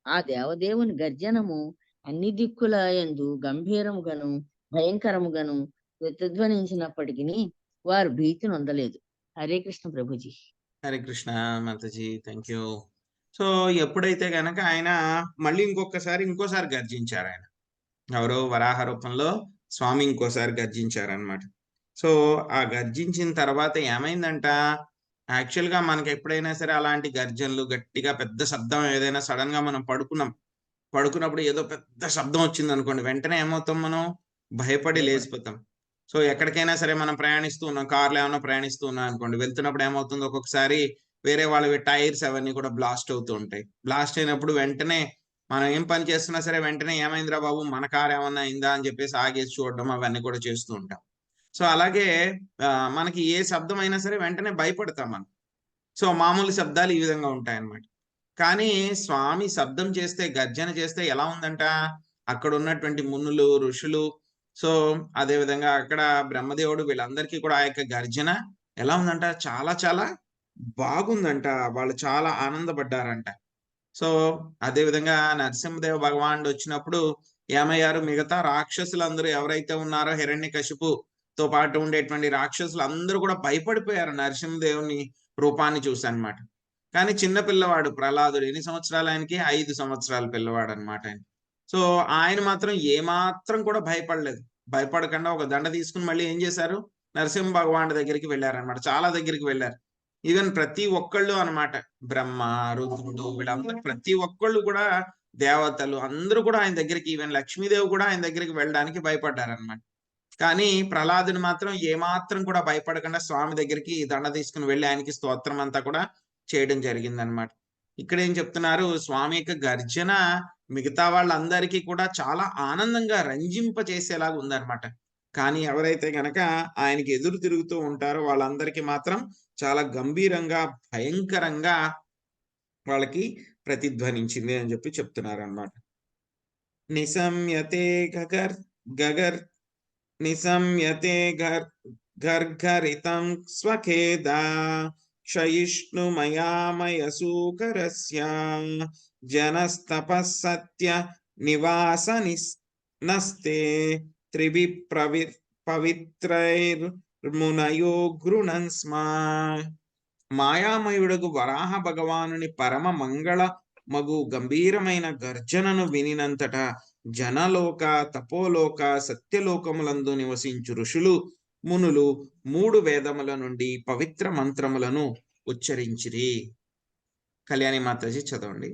ఆ దేవదేవుని గర్జనము అన్ని దిక్కుల యందు గంభీరముగాను భయంకరముగాను ప్రతిధ్వనించినప్పటికీ వారు భీతి నొందలేదు. Hare Krishna Prabhuji. Hare Krishna Mataji, thank you. So ఎప్పుడైతే గనక ఆయన మళ్ళీ ఇంకోసారి గర్జించారు, ఆయన ఎవరో వరాహ రూపంలో స్వామి ఇంకోసారి గర్జించారనమాట. సో ఆ గర్జించిన తర్వాత ఏమైందంట, యాక్చువల్ గా మనకి ఎప్పుడైనా సరే అలాంటి గర్జనలు గట్టిగా పెద్ద శబ్దం ఏదైనా సడన్ గా మనం పడుకున్నప్పుడు ఏదో పెద్ద శబ్దం వచ్చింది అనుకోండి, వెంటనే ఏమవుతాం, మనం భయపడి లేచిపోతాం. సో ఎక్కడికైనా సరే మనం ప్రయాణిస్తూ ఉన్నాం, కార్లో ఏమైనా ప్రయాణిస్తూ ఉన్నాం అనుకోండి, వెళ్తున్నప్పుడు ఏమవుతుంది, ఒక్కొక్కసారి వేరే వాళ్ళవి టైర్స్ అవన్నీ కూడా బ్లాస్ట్ అవుతూ ఉంటాయి. బ్లాస్ట్ అయినప్పుడు వెంటనే మనం ఏం పని చేస్తున్నా సరే వెంటనే ఏమైందిరా బాబు, మన కార్ ఏమన్నా అయిందా అని చెప్పేసి ఆగేసి చూడడం అవన్నీ కూడా చేస్తూ ఉంటాం. సో అలాగే మనకి ఏ శబ్దం అయినా సరే వెంటనే భయపడతాం మనం. సో మామూలు శబ్దాలు ఈ విధంగా ఉంటాయన్నమాట. కానీ స్వామి శబ్దం చేస్తే, గర్జన చేస్తే ఎలా ఉందంట, అక్కడ ఉన్నటువంటి మునులు ఋషులు, సో అదే విధంగా అక్కడ బ్రహ్మదేవుడు, వీళ్ళందరికీ కూడా ఆ యొక్క గర్జన ఎలా ఉందంట, చాలా చాలా బాగుందంట, వాళ్ళు చాలా ఆనందపడ్డారంట. సో అదే విధంగా నరసింహదేవ భగవానుడు వచ్చినప్పుడు ఏమయ్యారు, మిగతా రాక్షసులందరూ ఎవరైతే ఉన్నారో హిరణ్యకశిపుతో పాటు ఉండేటువంటి రాక్షసులు అందరూ కూడా భయపడిపోయారు నరసింహదేవుని రూపాన్ని చూసి అనమాట. కానీ చిన్న పిల్లవాడు ప్రహ్లాదుడు, ఎన్ని సంవత్సరాలు ఆయనకి, 5 సంవత్సరాల పిల్లవాడు అనమాట ఆయన. సో ఆయన మాత్రం ఏమాత్రం కూడా భయపడకుండా ఒక దండ తీసుకుని మళ్ళీ ఏం చేశారు, నరసింహ భగవానుడి దగ్గరికి వెళ్ళారనమాట. చాలా దగ్గరికి వెళ్ళారు. ఈవెన్ ప్రతి ఒక్కళ్ళు అనమాట, బ్రహ్మ రుద్రుడు వీళ్ళందరూ ప్రతి ఒక్కళ్ళు కూడా దేవతలు అందరూ కూడా ఆయన దగ్గరికి, ఈవెన్ లక్ష్మీదేవి కూడా ఆయన దగ్గరికి వెళ్ళడానికి భయపడ్డారనమాట. కానీ ప్రహ్లాదుని మాత్రం ఏమాత్రం కూడా భయపడకుండా స్వామి దగ్గరికి దండ తీసుకుని వెళ్ళి ఆయనకి స్తోత్రం అంతా కూడా చేయడం జరిగిందనమాట. ఇక్కడ ఏం చెప్తున్నారు, స్వామి యొక్క గర్జన మిగతా వాళ్ళందరికీ కూడా చాలా ఆనందంగా రంజింపచేసేలాగా ఉందన్నమాట. కానీ ఎవరైతే గనక ఆయనకి ఎదురు తిరుగుతూ ఉంటారో వాళ్ళందరికీ మాత్రం చాలా గంభీరంగా, భయంకరంగా వాళ్ళకి ప్రతిధ్వనించింది అని చెప్పి చెప్తున్నారు అన్నమాట. నిశమ్యతే గగర్ నిశమ్యతే గర్గరితం స్వఖేదా క్షయిష్ణుమయామయసూకరస్య జనస్తపస్సత్య నివాసనిస్తే త్రిభి పవిత్రైర్మునయో గృణన్ స్మ. మాయామయుడగు వరాహ భగవానుని పరమ మంగళ మగు గంభీరమైన గర్జనను వినినంతట జనలోక, తపోలోక, సత్యలోకములందు నివసించు ఋషులు, మునులు 3 వేదముల నుండి పవిత్ర మంత్రములను ఉచ్చరించిరి. కళ్యాణి మాతాజీ చదవండి.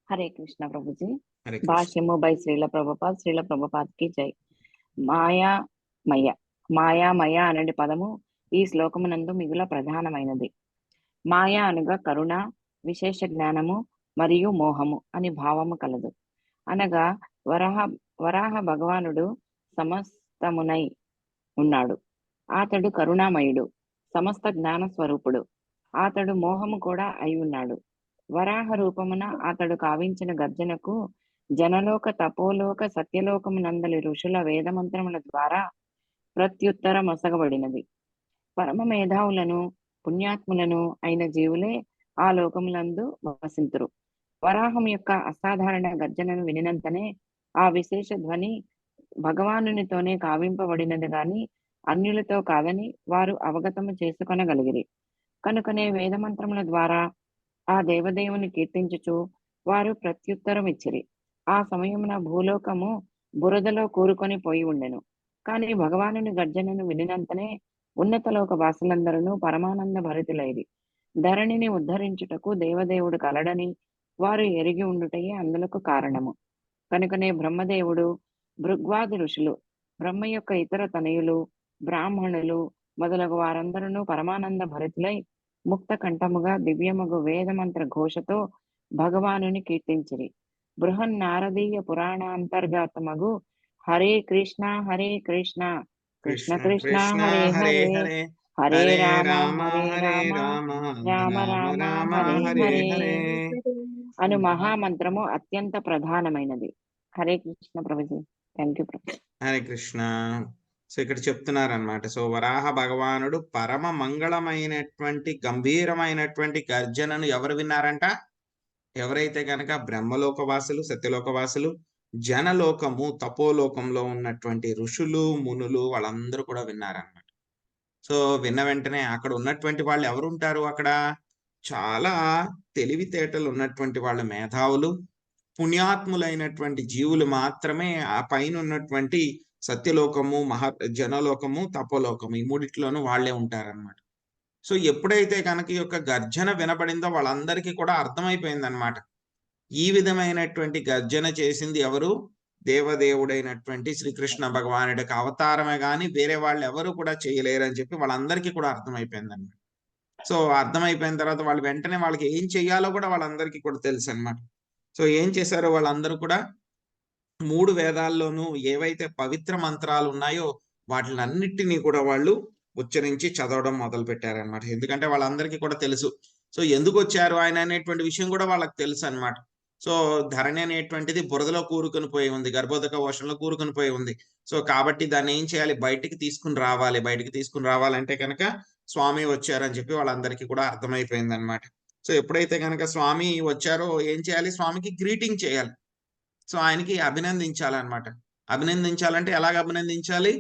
హరే కృష్ణ ప్రభుజీ. హరే కృష్ణ. భాష్యము బై శ్రీల ప్రభుపాద్ కి జై. మాయామయ అనే పదము ఈ శ్లోకమునందు మిగుల ప్రధానమైనది. మాయా అనగా కరుణ, విశేష జ్ఞానము మరియు మోహము అని భావము కలదు. అనగా వరాహ భగవానుడు సమస్తమునై ఉన్నాడు. అతడు కరుణామయుడు, సమస్త జ్ఞాన స్వరూపుడు. అతడు మోహము కూడా అయి ఉన్నాడు. వరాహ రూపమున అతడు కావించిన గర్జనకు జనలోక, తపోలోక, సత్యలోకమునందలి ఋషుల వేదమంత్రముల ద్వారా ప్రత్యుత్తరం ఒసగబడినది. పరమ మేధావులను, పుణ్యాత్ములను అయిన జీవులే ఆ లోకములందు వసింతురు. వరాహం యొక్క అసాధారణ గర్జనను వినినంతనే ఆ విశేష ధ్వని భగవానునితోనే కావింపబడినది గాని అన్యులతో కాదని వారు అవగతము చేసుకొనగలిగిరి. కనుకనే వేదమంత్రముల ద్వారా ఆ దేవదేవుని కీర్తించుచు వారు ప్రత్యుత్తరం ఇచ్చిరి. ఆ సమయమున భూలోకము బురదలో కూరుకొని పోయి ఉండెను. కానీ భగవానుని గర్జనను వినినంతనే ఉన్నత లోక వాసులందరూ పరమానంద భరితులైరి. ధరణిని ఉద్ధరించుటకు దేవదేవుడు కలడని వారు ఎరిగి ఉండుటయే అందులకు కారణము. కనుకనే బ్రహ్మదేవుడు, భృగ్వాది ఋషులు, బ్రహ్మ యొక్క ఇతర తనయులు, బ్రాహ్మణులు మొదలగు వారందరూ పరమానంద భరితులై ముక్త కంఠముగా దివ్యమగు వేదమంత్ర ఘోషతో భగవానుని కీర్తించిరి. బృహన్నారదీయ పురాణాంతర్గతమగు హరే కృష్ణ కృష్ణ కృష్ణ హరే హరే, హరే రామ హరే రామ, రామ రామ హరే హరే అను మహామంత్రము అత్యంత ప్రధానమైనది. Hare Krishna Prabhuji. Thank you Prabhu. Hare Krishna. So ఇక్కడ చెప్తున్నారు అన్నమాట. సో వరాహ భగవానుడు పరమ మంగళమైనటువంటి గంభీరమైనటువంటి గర్జనను ఎవరు విన్నారంట? ఎవరైతే కనుక బ్రహ్మలోకవాసులు, సత్యలోకవాసులు, జనలోకము, తపోలోకంలో ఉన్నటువంటి ఋషులు, మునులు వాళ్ళందరూ కూడా విన్నారన్నమాట. సో విన్న వెంటనే అక్కడ ఉన్నటువంటి వాళ్ళు ఎవరు ఉంటారు? అక్కడ చాలా తెలివితేటలు ఉన్నటువంటి వాళ్ళ మేధావులు, పుణ్యాత్ములైనటువంటి జీవులు మాత్రమే ఆ పైన ఉన్నటువంటి సత్యలోకము, జనలోకము, తపోలోకము ఈ మూడిట్లోనూ వాళ్లే ఉంటారన్నమాట. సో ఎప్పుడైతే కనుక ఈ యొక్క గర్జన వినబడిందో వాళ్ళందరికీ కూడా అర్థమైపోయిందనమాట. ఈ విధమైనటువంటి గర్జన చేసింది ఎవరు? దేవదేవుడైనటువంటి శ్రీకృష్ణ భగవానుడికి అవతారమే గాని వేరే వాళ్ళు ఎవరు కూడా చేయలేరని చెప్పి వాళ్ళందరికీ కూడా అర్థమైపోయిందన్నమాట. సో అర్థమైపోయిన తర్వాత వాళ్ళు వెంటనే వాళ్ళకి ఏం చెయ్యాలో కూడా వాళ్ళందరికీ కూడా తెలుసు అనమాట. సో ఏం చేశారో వాళ్ళందరూ కూడా 3 వేదాల్లోనూ ఏవైతే పవిత్ర మంత్రాలు ఉన్నాయో వాటిలన్నిటినీ కూడా వాళ్ళు ఉచ్చరించి చదవడం మొదలు పెట్టారనమాట. ఎందుకంటే వాళ్ళందరికీ కూడా తెలుసు. సో ఎందుకు వచ్చారు ఆయన అనేటువంటి విషయం కూడా వాళ్ళకి తెలుసు అనమాట. సో ధరణి అనేటువంటిది బురదలో కూరుకొని పోయి ఉంది, గర్భోదక వర్షంలో కూరుకొని పోయి ఉంది. సో కాబట్టి దాన్ని ఏం చేయాలి? బయటికి తీసుకుని రావాలి. బయటికి తీసుకుని రావాలంటే కనుక స్వామి వచ్చారని చెప్పి వాళ్ళందరికీ కూడా అర్థమైపోయింది అనమాట. సో ఎప్పుడైతే కనుక స్వామి వచ్చారో ఏం చేయాలి? స్వామికి గ్రీటింగ్ చేయాలి. సో ఆయనకి అభినందించాలన్నమాట. అభినందించాలంటే ఎలాగ అభినందించాలి?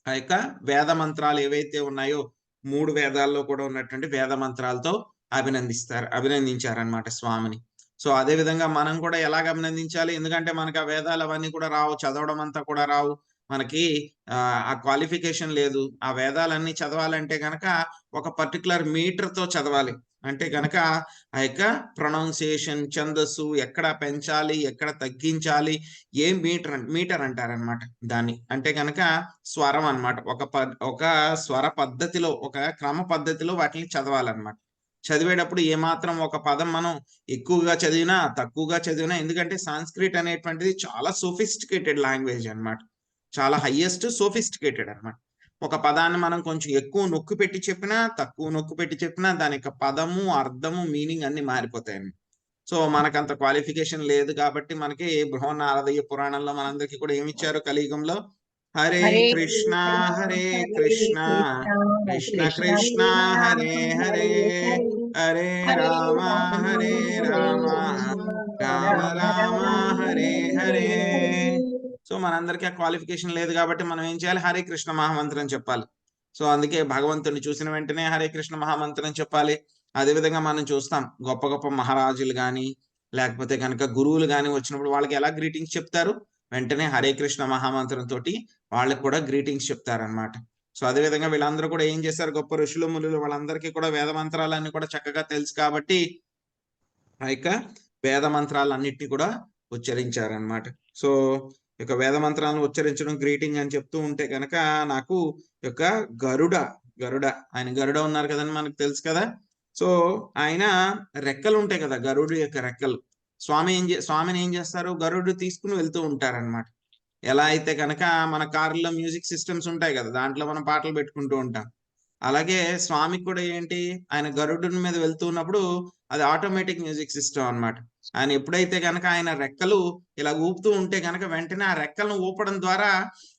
ఆ యొక్క వేద మంత్రాలు ఏవైతే ఉన్నాయో 3 వేదాల్లో కూడా ఉన్నటువంటి వేద మంత్రాలతో అభినందించారనమాట స్వామిని. సో అదే విధంగా మనం కూడా ఎలాగ అభినందించాలి? ఎందుకంటే మనకు ఆ వేదాలు అవన్నీ కూడా రావు, చదవడం అంతా కూడా రావు, మనకి ఆ క్వాలిఫికేషన్ లేదు. ఆ వేదాలన్నీ చదవాలంటే కనుక ఒక పర్టికులర్ మీటర్ తో చదవాలి. అంటే కనుక ఆ యొక్క ప్రొనౌన్సియేషన్, ఛందస్సు ఎక్కడ పెంచాలి, ఎక్కడ తగ్గించాలి, ఏ మీటర్ అంటారనమాట దాన్ని. అంటే కనుక స్వరం అన్నమాట. ఒక స్వర పద్ధతిలో, ఒక క్రమ పద్ధతిలో వాటిని చదవాలన్నమాట. చదివేటప్పుడు ఏమాత్రం ఒక పదం మనం ఎక్కువగా చదివినా, తక్కువగా చదివినా, ఎందుకంటే సాంస్క్రిట్ అనేటువంటిది చాలా సోఫిస్టికేటెడ్ లాంగ్వేజ్ అన్నమాట. చాలా హైయెస్ట్ సోఫిస్టికేటెడ్ అన్నమాట. ఒక పదాన్ని మనం కొంచెం ఎక్కువ నొక్కి పెట్టి చెప్పినా, తక్కువ నొక్కి పెట్టి చెప్పినా దాని యొక్క పదము, అర్థము, మీనింగ్ అన్ని మారిపోతాయండి. సో మనకంత క్వాలిఫికేషన్ లేదు కాబట్టి మనకి బృహన్నారదీయ పురాణంలో మనందరికీ కూడా ఏమి ఇచ్చారు కలియుగంలో? హరే కృష్ణ హరే కృష్ణ కృష్ణ కృష్ణ హరే హరే హరే రామ హరే రామ రామ రామ హరే హరే. సో మనందరికీ ఆ క్వాలిఫికేషన్ లేదు కాబట్టి మనం ఏం చేయాలి? హరే కృష్ణ మహామంత్రం చెప్పాలి. సో అందుకే భగవంతుని చూసిన వెంటనే హరే కృష్ణ మహామంత్రం చెప్పాలి. అదేవిధంగా మనం చూస్తాం గొప్ప గొప్ప మహారాజులు కానీ లేకపోతే కనుక గురువులు కానీ వచ్చినప్పుడు వాళ్ళకి ఎలా గ్రీటింగ్స్ చెప్తారు? వెంటనే హరే కృష్ణ మహామంత్రం తోటి వాళ్ళకి కూడా గ్రీటింగ్స్ చెప్తారనమాట. సో అదేవిధంగా వీళ్ళందరూ కూడా ఏం చేశారు? గొప్ప ఋషులు మునులు వాళ్ళందరికీ కూడా వేద మంత్రాలన్నీ కూడా చక్కగా తెలుసు కాబట్టి ఆ యొక్క వేద మంత్రాలన్నిటినీ కూడా ఉచ్చరించారనమాట. సో యొక్క వేద మంత్రాలను ఉచ్చరించడం గ్రీటింగ్ అని చెప్తూ ఉంటే కనుక నాకు యొక్క గరుడ ఆయన గరుడ ఉన్నారు కదండి, మనకు తెలుసు కదా. సో ఆయన రెక్కలు ఉంటాయి కదా, గరుడు యొక్క రెక్కలు. స్వామిని ఏం చేస్తారు? గరుడు తీసుకుని వెళ్తూ ఉంటారనమాట. ఎలా అయితే కనుక మన కారులో మ్యూజిక్ సిస్టమ్స్ ఉంటాయి కదా, దాంట్లో మనం పాటలు పెట్టుకుంటూ ఉంటాం. అలాగే స్వామికి కూడా ఏంటి, ఆయన గరుడుని మీద వెళ్తున్నప్పుడు అది ఆటోమేటిక్ మ్యూజిక్ సిస్టమ్ అన్నమాట. ఆయన ఎప్పుడైతే కనుక ఆయన రెక్కలు ఇలా ఊపుతూ ఉంటే కనుక వెంటనే ఆ రెక్కలను ఊపడం ద్వారా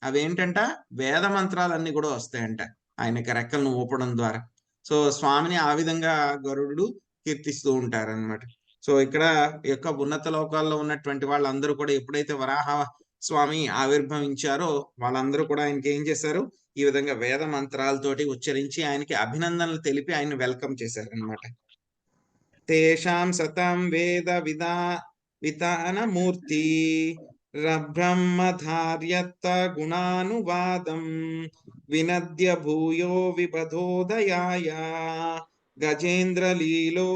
అవేంటంట వేద మంత్రాలన్నీ కూడా వస్తాయంట ఆయనకి రెక్కలను ఊపడం ద్వారా. సో స్వామిని ఆ విధంగా గరుడు కీర్తిస్తూ ఉంటారన్నమాట. సో ఇక్కడ యొక్క ఉన్నత లోకాల్లో ఉన్నటువంటి వాళ్ళందరూ కూడా ఎప్పుడైతే వరాహ స్వామి ఆవిర్భవించారో వాళ్ళందరూ కూడా ఆయనకి ఏం చేశారు? ఈ విధంగా వేద మంత్రాలతోటి ఉచ్చరించి ఆయనకి అభినందనలు తెలిపి ఆయన వెల్కమ్ చేశారనమాట. తేషాం సతం వేద విధానమూర్తి బ్రహ్మధార్యత్త గుణానువాదం వినద్య భూయో విబధోదయాయ గజేంద్ర లీలో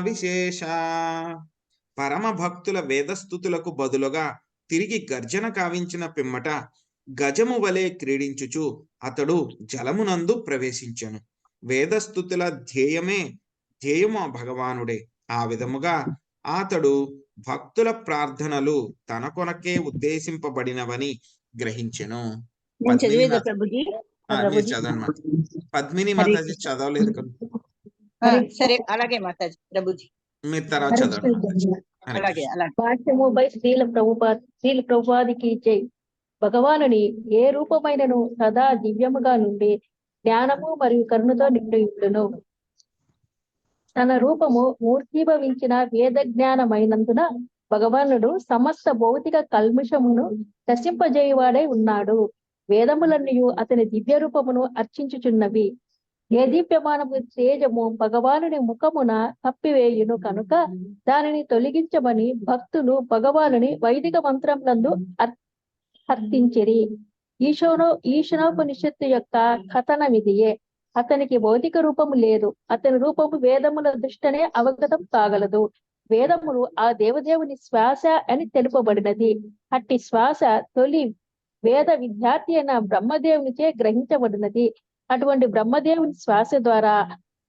విశేష. పరమ భక్తుల వేదస్థుతులకు బదులుగా తిరిగి గర్జన కావించిన పిమ్మట గజము వలె క్రీడించుచు అతడు జలమునందు ప్రవేశించెను. వేదస్థుతుల ధ్యేయము భగవానుడే. ఆ విధముగా అతడు భక్తుల ప్రార్థనలు తన కొనకే ఉద్దేశింపబడినవని గ్రహించెను. చదవనమాట. పద్మిని మాతాజీ చదవలేదు కదా, సరే అలాగే మాతాజీ ప్రభుజీ మీరు తర్వాత చదవండి. అలాగే అలాగే. భాష్యముపై శ్రీల ప్రభుపాదికి జై. భగవానుని ఏ రూపమైనను సదా దివ్యముగా నుండి జ్ఞానము మరియు కరుణతో నిండియుండును. తన రూపము మూర్తిభవించిన వేద జ్ఞానమైనందున భగవానుడు సమస్త భౌతిక కల్ముషమును నశింపజేయువాడై ఉన్నాడు. వేదములన్నీ అతని దివ్య రూపమును అర్చించుచున్నవి. ఏ దీప్యమానము తేజము భగవానుని ముఖమున కప్పివేయును కనుక దానిని తొలగించమని భక్తులు భగవానుని వైదిక మంత్రములందు అర్థించిరి. ఈశనోపనిషత్తు యొక్క కథనమిదియే. అతనికి భౌతిక రూపము లేదు. అతని రూపము వేదముల దృష్టనే అవగతం కాగలదు. వేదములు ఆ దేవదేవుని శ్వాస అని తెలుపబడినది. అట్టి శ్వాస తొలి వేద విద్యార్థి అయిన బ్రహ్మదేవునిచే గ్రహించబడినది. అటువంటి బ్రహ్మదేవుని శ్వాస ద్వారా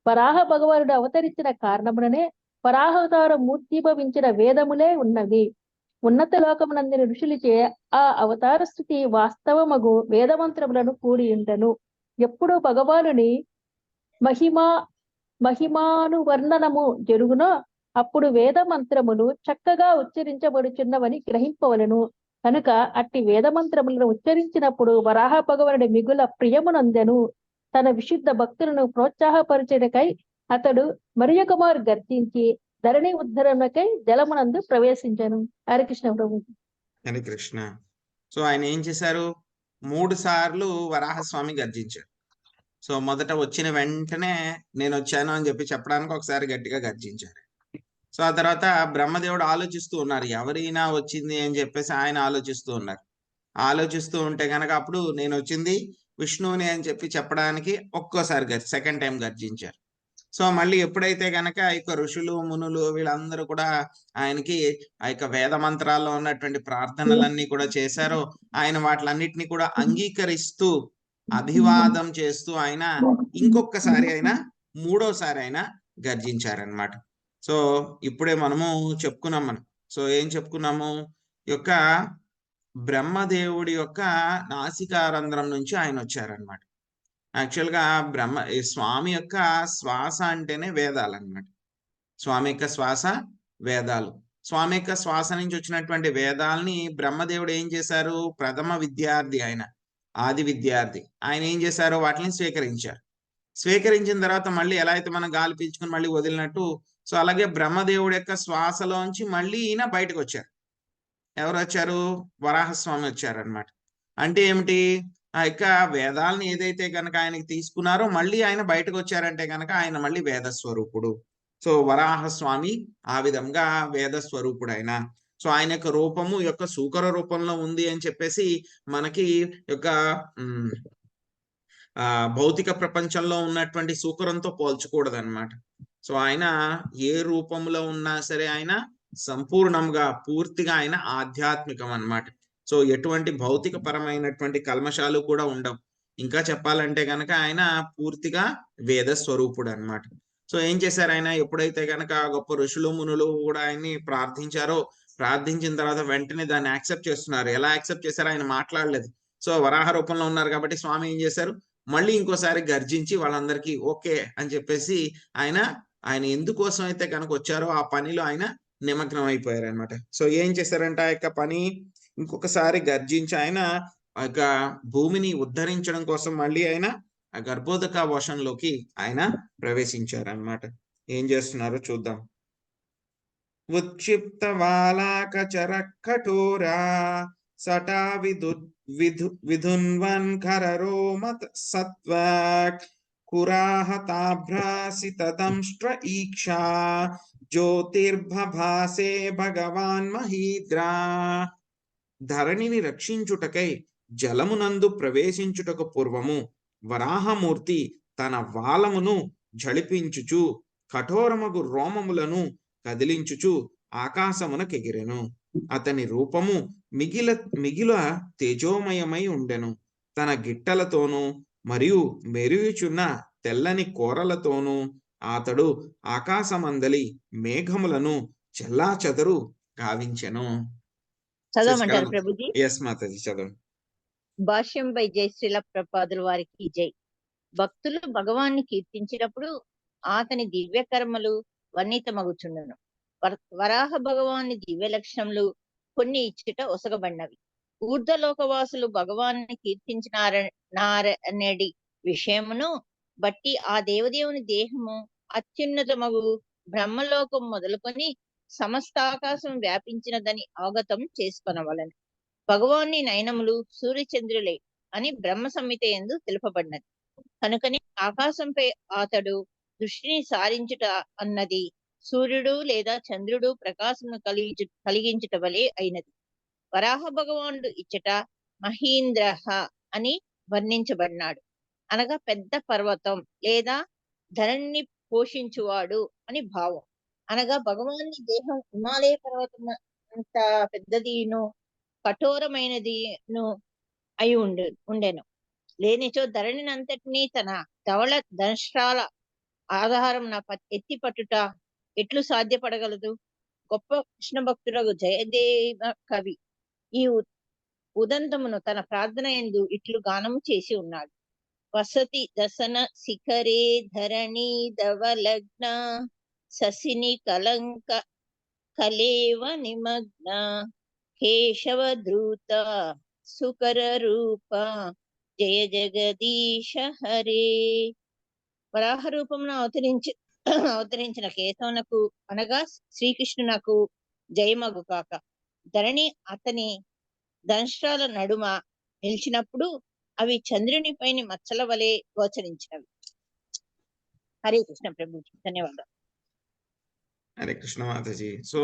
వరాహ భగవానుడు అవతరించిన కారణముననే వరాహవతార మూర్తిభవించిన వేదములే ఉన్నవి. ఉన్నత లోకమునందిన ఋషులచే ఆ అవతార స్థితి వాస్తవమగు వేదమంత్రములను కూడి ఉండను. ఎప్పుడు భగవానుని మహిమానువర్ణనము జరుగునో అప్పుడు వేద మంత్రములు చక్కగా ఉచ్చరించబడుచున్నవని గ్రహింపవలను. కనుక అట్టి వేద మంత్రములను ఉచ్చరించినప్పుడు వరాహ భగవానుడి మిగుల ప్రియమునందెను. తన విశుద్ధ భక్తులను ప్రోత్సాహపరచుటకై అతడు మరియొక మారు గర్జించి ధరణి ఉద్ధరణకై జలమునందు ప్రవేశించను. హరికృష్ణ ప్రభు. హరికృష్ణ. సో ఆయన ఏం చేశారు? 3 సార్లు వరాహస్వామి గర్జించారు. సో మొదట వచ్చిన వెంటనే నేను వచ్చాను అని చెప్పడానికి ఒకసారి గట్టిగా గర్జించారు. సో ఆ తర్వాత బ్రహ్మదేవుడు ఆలోచిస్తూ ఉన్నారు, ఎవరైనా వచ్చింది అని చెప్పేసి ఆయన ఆలోచిస్తూ ఉన్నారు. ఆలోచిస్తూ ఉంటే కనుక అప్పుడు నేను వచ్చింది విష్ణువుని అని చెప్పడానికి ఒక్కోసారి సెకండ్ టైం గర్జించారు. సో మళ్ళీ ఎప్పుడైతే గనక ఆ యొక్క ఋషులు మునులు వీళ్ళందరూ కూడా ఆయనకి ఆ యొక్క వేద మంత్రాల్లో ఉన్నటువంటి ప్రార్థనలన్నీ కూడా చేశారో, ఆయన వాటిలన్నిటిని కూడా అంగీకరిస్తూ అభివాదం చేస్తూ ఆయన ఇంకొకసారి ఆయన మూడోసారి ఆయన గర్జించారనమాట. సో ఇప్పుడే మనము చెప్పుకున్నాం. సో ఏం చెప్పుకున్నాము? ఈ యొక్క బ్రహ్మదేవుడి యొక్క నాసికారంధ్రం నుంచి ఆయన వచ్చారనమాట. యాక్చువల్గా స్వామి యొక్క శ్వాస అంటేనే వేదాలు అన్నమాట. స్వామి యొక్క శ్వాస వేదాలు. స్వామి యొక్క శ్వాస నుంచి వచ్చినటువంటి వేదాలని బ్రహ్మదేవుడు ఏం చేశారు? ప్రథమ విద్యార్థి ఆయన, ఆది విద్యార్థి. ఆయన ఏం చేశారు? వాటిని స్వీకరించారు. స్వీకరించిన తర్వాత మళ్ళీ ఎలా అయితే మనం గాలి పీల్చుకుని మళ్ళీ వదిలినట్టు, సో అలాగే బ్రహ్మదేవుడి యొక్క శ్వాసలోంచి మళ్ళీ ఈయన బయటకు వచ్చారు. ఎవరు వచ్చారు? వరాహస్వామి వచ్చారనమాట. అంటే ఏమిటి? ఆ యొక్క వేదాలని ఏదైతే కనుక ఆయనకి తీసుకున్నారో మళ్ళీ ఆయన బయటకు వచ్చారంటే కనుక ఆయన మళ్ళీ వేద స్వరూపుడు. సో వరాహస్వామి ఆ విధంగా వేద స్వరూపుడు ఆయన. సో ఆయన యొక్క రూపము యొక్క సూకర రూపంలో ఉంది అని చెప్పేసి మనకి యొక్క భౌతిక ప్రపంచంలో ఉన్నటువంటి సూకరంతో పోల్చకూడదు అనమాట. సో ఆయన ఏ రూపంలో ఉన్నా సరే ఆయన సంపూర్ణంగా పూర్తిగా ఆయన ఆధ్యాత్మికం అన్నమాట. సో ఎటువంటి భౌతిక పరమైనటువంటి కల్మషాలు కూడా ఉండవు. ఇంకా చెప్పాలంటే కనుక ఆయన పూర్తిగా వేద స్వరూపుడు అన్నమాట. సో ఏం చేశారు ఆయన? ఎప్పుడైతే కనుక గొప్ప ఋషులు మునులు కూడా ఆయన్ని ప్రార్థించారో, ప్రార్థించిన తర్వాత వెంటనే దాన్ని యాక్సెప్ట్ చేస్తున్నారు. ఎలా యాక్సెప్ట్ చేశారో? ఆయన మాట్లాడలేదు. సో వరాహ రూపంలో ఉన్నారు కాబట్టి స్వామి ఏం చేశారు? మళ్ళీ ఇంకోసారి గర్జించి వాళ్ళందరికీ ఓకే అని చెప్పేసి ఆయన ఎందుకోసం అయితే కనుక వచ్చారో ఆ పనిలో ఆయన నిమగ్నం అయిపోయారు అనమాట. సో ఏం చేశారంటే ఆ యొక్క పని ఇంకొకసారి గర్జించి ఆయన ఆ యొక్క భూమిని ఉద్ధరించడం కోసం మళ్ళీ ఆయన ఆ గర్భోదక వశంలోకి ఆయన ప్రవేశించారనమాట. ఏం చేస్తున్నారో చూద్దాం. ఉత్క్షిప్త వాలాకచర కఠోరా సటా విధున్వన్ ఖరరోమత సత్వాక్ కురాహతాభ్రాసిత దంష్ట్ర ఈక్షా జ్యోతిర్భాసే భగవాన్ మహీద్రా. ధరణిని రక్షించుటకై జలమునందు ప్రవేశించుటకు పూర్వము వరాహమూర్తి తన వాలమును జళిపించుచు కఠోరమగు రోమములను కదిలించుచు ఆకాశమునకెగిరెను. అతని రూపము మిగిల తేజోమయమై ఉండెను. తన గిట్టలతోనూ మరియు మెరుగుచున్న తెల్లని కోరలతోనూ అతడు ఆకాశమందలి మేఘములను చెల్లాచెదరు గావించెను. చదవమంటారు ప్రభుజీ? ఎస్ మాతాజీ, చదవండి. భాష్యంపై జై శ్రీల ప్రభుపాదుల వారికి జై. భక్తులు భగవాన్ని కీర్తించినప్పుడు అతని దివ్య కర్మలు వర్ణితమగుచుండును. వరాహ భగవాని దివ్య లక్షణములు కొన్ని ఇచ్చుట ఒసగబడినవి. ఊర్ధ్వలోకవాసులు భగవాన్ని కీర్తించినారనేది విషయమును బట్టి ఆ దేవదేవుని దేహము అత్యున్నతమగు బ్రహ్మలోకం మొదలుకొని సమస్త ఆకాశం వ్యాపించినదని అవగతం చేసుకొనవలెను. భగవాన్ని నయనములు సూర్యచంద్రులే అని బ్రహ్మ సంహిత యందు తెలుపబడినది. కనుకనే ఆకాశంపై అతడు దృష్టిని సారించుట అన్నది సూర్యుడు లేదా చంద్రుడు ప్రకాశమును కలిగించుట వలె అయినది. వరాహ భగవానుడు ఇచ్చట మహీంద్రః అని వర్ణించబడినాడు. అనగా పెద్ద పర్వతం లేదా ధరణిని పోషించువాడు అని భావం. అనగా భగవాని దేహం హిమాలయ పర్వతం అంత పెద్దదిను కఠోరమైనదిను అయి ఉండెను. లేనిచో ధరణిని అంతటినీ తన ధవళ దంష్ట్రాల ఆధారం ఎత్తి పట్టుట ఎట్లు సాధ్యపడగలదు? గొప్ప కృష్ణ భక్తుడు జయదేవ కవి ఈ ఉదంతమును తన ప్రార్థన యందు ఇట్లు గానము చేసి ఉన్నాడు. వసతి దసన శిఖరే ధరణి ధవలగ్న ససిని కలంక కలేవ నిమగ్న కేశవ ధృత సుకర రూప జయ జగదీశ హరే. వరాహ రూపమును అవతరించిన కేశవునకు అనగా శ్రీకృష్ణునకు జయమగు కాక. ధరణి అతని దంష్ట్రాల నడుమ నిలిచినప్పుడు అవి చంద్రుని పైన మచ్చల వలె గోచరించినవి. హరే కృష్ణ ప్రభుజీ, ధన్యవాదాలు. హరే కృష్ణ మాతాజీ. సో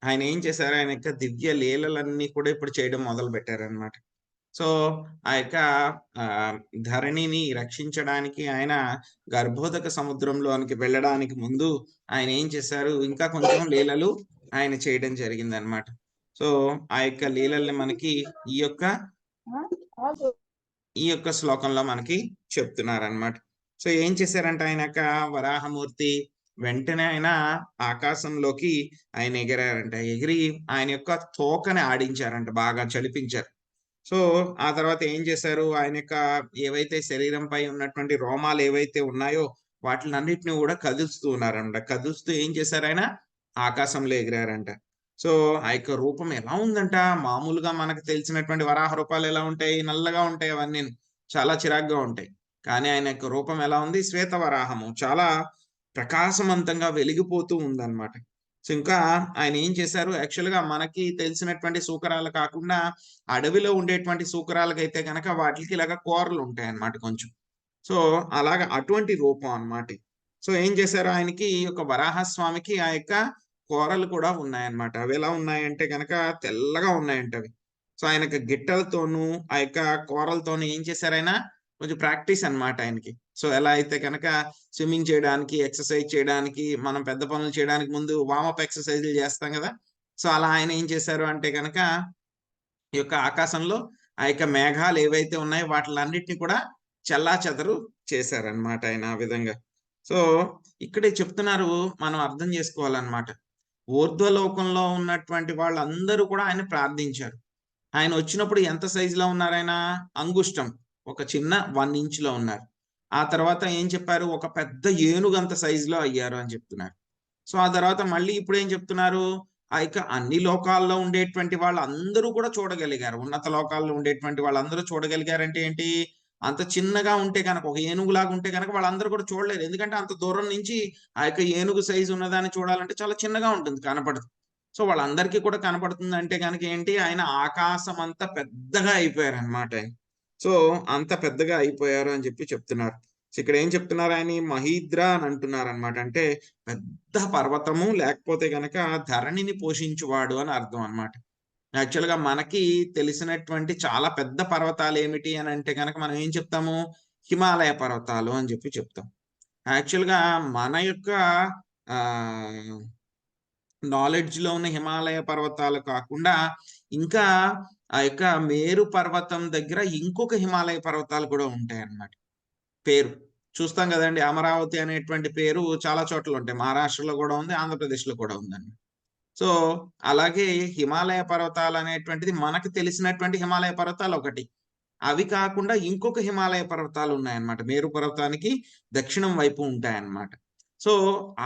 ఆయన ఏం చేశారు? ఆయన యొక్క దివ్య లీలలన్నీ కూడా ఇప్పుడు చేయడం మొదలు పెట్టారనమాట. సో ఆ యొక్క ధరణిని రక్షించడానికి ఆయన గర్భోదక సముద్రంలోనికి వెళ్ళడానికి ముందు ఆయన ఏం చేశారు, ఇంకా కొంచెం లీలలు ఆయన చేయడం జరిగింది అనమాట. సో ఆ యొక్క లీలల్ని మనకి ఈ యొక్క శ్లోకంలో మనకి చెప్తున్నారనమాట. సో ఏం చేశారంటే ఆయన యొక్క వరాహమూర్తి వెంటనే ఆయన ఆకాశంలోకి ఆయన ఎగిరారంట. ఎగిరి ఆయన యొక్క తోకని ఆడించారంట, బాగా చలిపించారు. సో ఆ తర్వాత ఏం చేశారు, ఆయన యొక్క ఏవైతే శరీరంపై ఉన్నటువంటి రోమాలు ఏవైతే ఉన్నాయో వాటిలన్నిటిని కూడా కదులుస్తూ ఉన్నారంట. కదులుస్తూ ఏం చేశారు, ఆయన ఆకాశంలో ఎగిరారంట. సో ఆ యొక్క రూపం ఎలా ఉందంట, మామూలుగా మనకు తెలిసినటువంటి వరాహ రూపాలు ఎలా ఉంటాయి, నల్లగా ఉంటాయి, అవన్నీ చాలా చిరాగ్గా ఉంటాయి. కానీ ఆయన యొక్క రూపం ఎలా ఉంది, శ్వేత వరాహము, చాలా ప్రకాశవంతంగా వెలిగిపోతూ ఉందన్నమాట. సో ఇంకా ఆయన ఏం చేశారు, యాక్చువల్గా మనకి తెలిసినటువంటి సూకరాలు కాకుండా అడవిలో ఉండేటువంటి సూకరాలకైతే కనుక వాటికి ఇలాగా కూరలు ఉంటాయి అన్నమాట కొంచెం. సో అలాగా అటువంటి రూపం అన్నమాట. సో ఏం చేశారు, ఆయనకి ఒక వరాహస్వామికి ఆ యొక్క కూరలు కూడా ఉన్నాయన్నమాట. అవి ఎలా ఉన్నాయంటే కనుక తెల్లగా ఉన్నాయంట అవి. సో ఆయనకి గిట్టలతోనూ ఆ యొక్క కూరలతోనూ ఏం చేశారు, ఆయన కొంచెం ప్రాక్టీస్ అన్నమాట ఆయనకి. సో ఎలా అయితే కనుక స్విమ్మింగ్ చేయడానికి, ఎక్సర్సైజ్ చేయడానికి, మనం పెద్ద పనులు చేయడానికి ముందు వామప్ ఎక్సర్సైజ్లు చేస్తాం కదా. సో అలా ఆయన ఏం చేశారు అంటే కనుక ఈ యొక్క ఆకాశంలో ఆ యొక్క మేఘాలు ఏవైతే ఉన్నాయో వాటిలన్నిటిని కూడా చెల్లాచెదరు చేశారనమాట ఆయన ఆ విధంగా. సో ఇక్కడే చెప్తున్నారు, మనం అర్థం చేసుకోవాలన్నమాట. ఊర్ధ్వలోకంలో ఉన్నటువంటి వాళ్ళందరూ కూడా ఆయన ప్రార్థించారు. ఆయన వచ్చినప్పుడు ఎంత సైజులో ఉన్నారు, ఆయన అంగుష్టం, ఒక చిన్న 1 ఇంచ్లో ఉన్నారు. ఆ తర్వాత ఏం చెప్పారు, ఒక పెద్ద ఏనుగంత సైజులో అయ్యారు అని చెప్తున్నారు. సో ఆ తర్వాత మళ్ళీ ఇప్పుడు ఏం చెప్తున్నారు, ఆ యొక్క అన్ని లోకాల్లో ఉండేటువంటి వాళ్ళందరూ కూడా చూడగలిగారు. ఉన్నత లోకాల్లో ఉండేటువంటి వాళ్ళందరూ చూడగలిగారంటే ఏంటి, అంత చిన్నగా ఉంటే కనుక, ఒక ఏనుగులాగా ఉంటే కనుక వాళ్ళందరూ కూడా చూడలేరు. ఎందుకంటే అంత దూరం నుంచి ఆ యొక్క ఏనుగు సైజు ఉన్నదాన్ని చూడాలంటే చాలా చిన్నగా ఉంటుంది, కనపడదు. సో వాళ్ళందరికీ కూడా కనపడుతుంది అంటే కనుక ఏంటి, ఆయన ఆకాశం అంత పెద్దగా అయిపోయారు అనమాట. సో అంత పెద్దగా అయిపోయారు అని చెప్పి చెప్తున్నారు. సో ఇక్కడ ఏం చెప్తున్నారు, ఆయన మహీద్ర అని అంటున్నారు అనమాట. అంటే పెద్ద పర్వతము, లేకపోతే గనక ధరణిని పోషించువాడు అని అర్థం అనమాట. యాక్చువల్గా మనకి తెలిసినటువంటి చాలా పెద్ద పర్వతాలు ఏమిటి అని అంటే కనుక మనం ఏం చెప్తాము, హిమాలయ పర్వతాలు అని చెప్పి చెప్తాం. యాక్చువల్గా మన యొక్క నాలెడ్జ్ లో ఉన్న హిమాలయ పర్వతాలు కాకుండా ఇంకా ఆ యొక్క మేరు పర్వతం దగ్గర ఇంకొక హిమాలయ పర్వతాలు కూడా ఉంటాయి అన్నమాట. పేరు చూస్తాం కదండి, అమరావతి అనేటువంటి పేరు చాలా చోట్ల ఉంటాయి. మహారాష్ట్రలో కూడా ఉంది, ఆంధ్రప్రదేశ్లో కూడా ఉందండి. సో అలాగే హిమాలయ పర్వతాలు అనేటువంటిది మనకు తెలిసినటువంటి హిమాలయ పర్వతాలు ఒకటి. అవి కాకుండా ఇంకొక హిమాలయ పర్వతాలు ఉన్నాయన్నమాట. మేరు పర్వతానికి దక్షిణం వైపు ఉంటాయన్నమాట. సో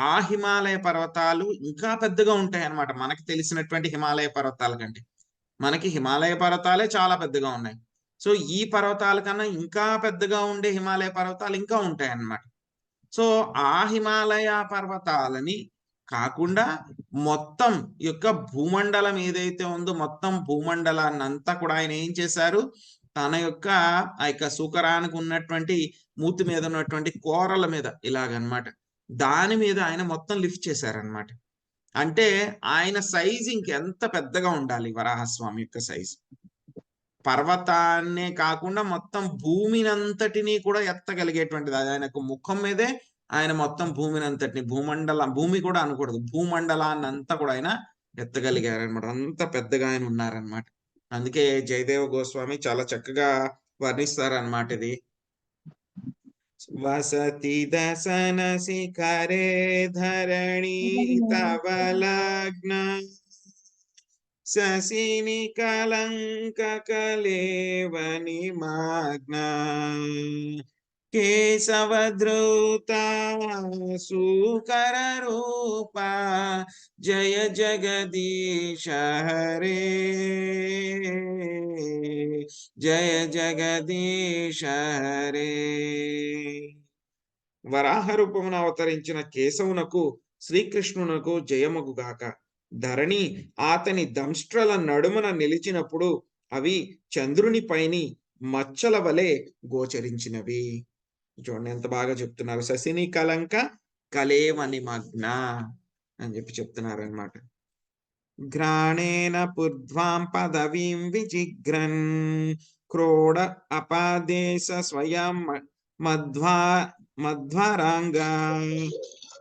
ఆ హిమాలయ పర్వతాలు ఇంకా పెద్దగా ఉంటాయి అన్నమాట. మనకి తెలిసినటువంటి హిమాలయ పర్వతాల కంటే మనకి హిమాలయ పర్వతాలే చాలా పెద్దగా ఉన్నాయి. సో ఈ పర్వతాల కన్నా ఇంకా పెద్దగా ఉండే హిమాలయ పర్వతాలు ఇంకా ఉంటాయి అన్నమాట. సో ఆ హిమాలయ పర్వతాలని కాకుండా మొత్తం యొక్క భూమండలం ఏదైతే ఉందో మొత్తం భూమండలాన్ని అంతా కూడా ఆయన ఏం చేశారు, తన యొక్క ఆ యొక్క సూకరానికి ఉన్నటువంటి మూతి మీద ఉన్నటువంటి కోరల మీద ఇలాగనమాట, దాని మీద ఆయన మొత్తం లిఫ్ట్ చేశారనమాట. అంటే ఆయన సైజ్ ఇంకెంత పెద్దగా ఉండాలి, వరాహస్వామి యొక్క సైజ్ పర్వతాన్నే కాకుండా మొత్తం భూమినంతటినీ కూడా ఎత్తగలిగేటువంటిది. ఆయనకు ముఖం మీదే ఆయన మొత్తం భూమినంతటిని, భూమి కూడా అనకూడదు, భూమండలాన్ని అంతా కూడా ఆయన ఎత్తగలిగారనమాట. అంత పెద్దగా ఆయన ఉన్నారనమాట. అందుకే జయదేవ గోస్వామి చాలా చక్కగా వర్ణిస్తారనమాట ఇది. వసతి దశన శిఖరే ధరణి తవ లగ్న శశిని కలంక కలేవని మగ్న కేశవద్రుత సూకర రూప జయ జగదీశ హరే జయ జగదీశ హరే. వరాహ రూపమున అవతరించిన కేశవునకు శ్రీకృష్ణునకు జయమగుగాక. ధరణి అతని దంష్ట్రల నడుమున నిలిచినప్పుడు అవి చంద్రుని పైని మచ్చల వలె గోచరించినవి. చూడండి ఎంత బాగా చెప్తున్నారు. శశిని కలంక కలేవని మగ్న అని చెప్పి చెప్తున్నారు అనమాట. ఘ్రాణేన పుర్ధ్వాం పదవీం విజిఘ్రన్ క్రోడ అపాదేశ స్వయం మధ్వరాంగ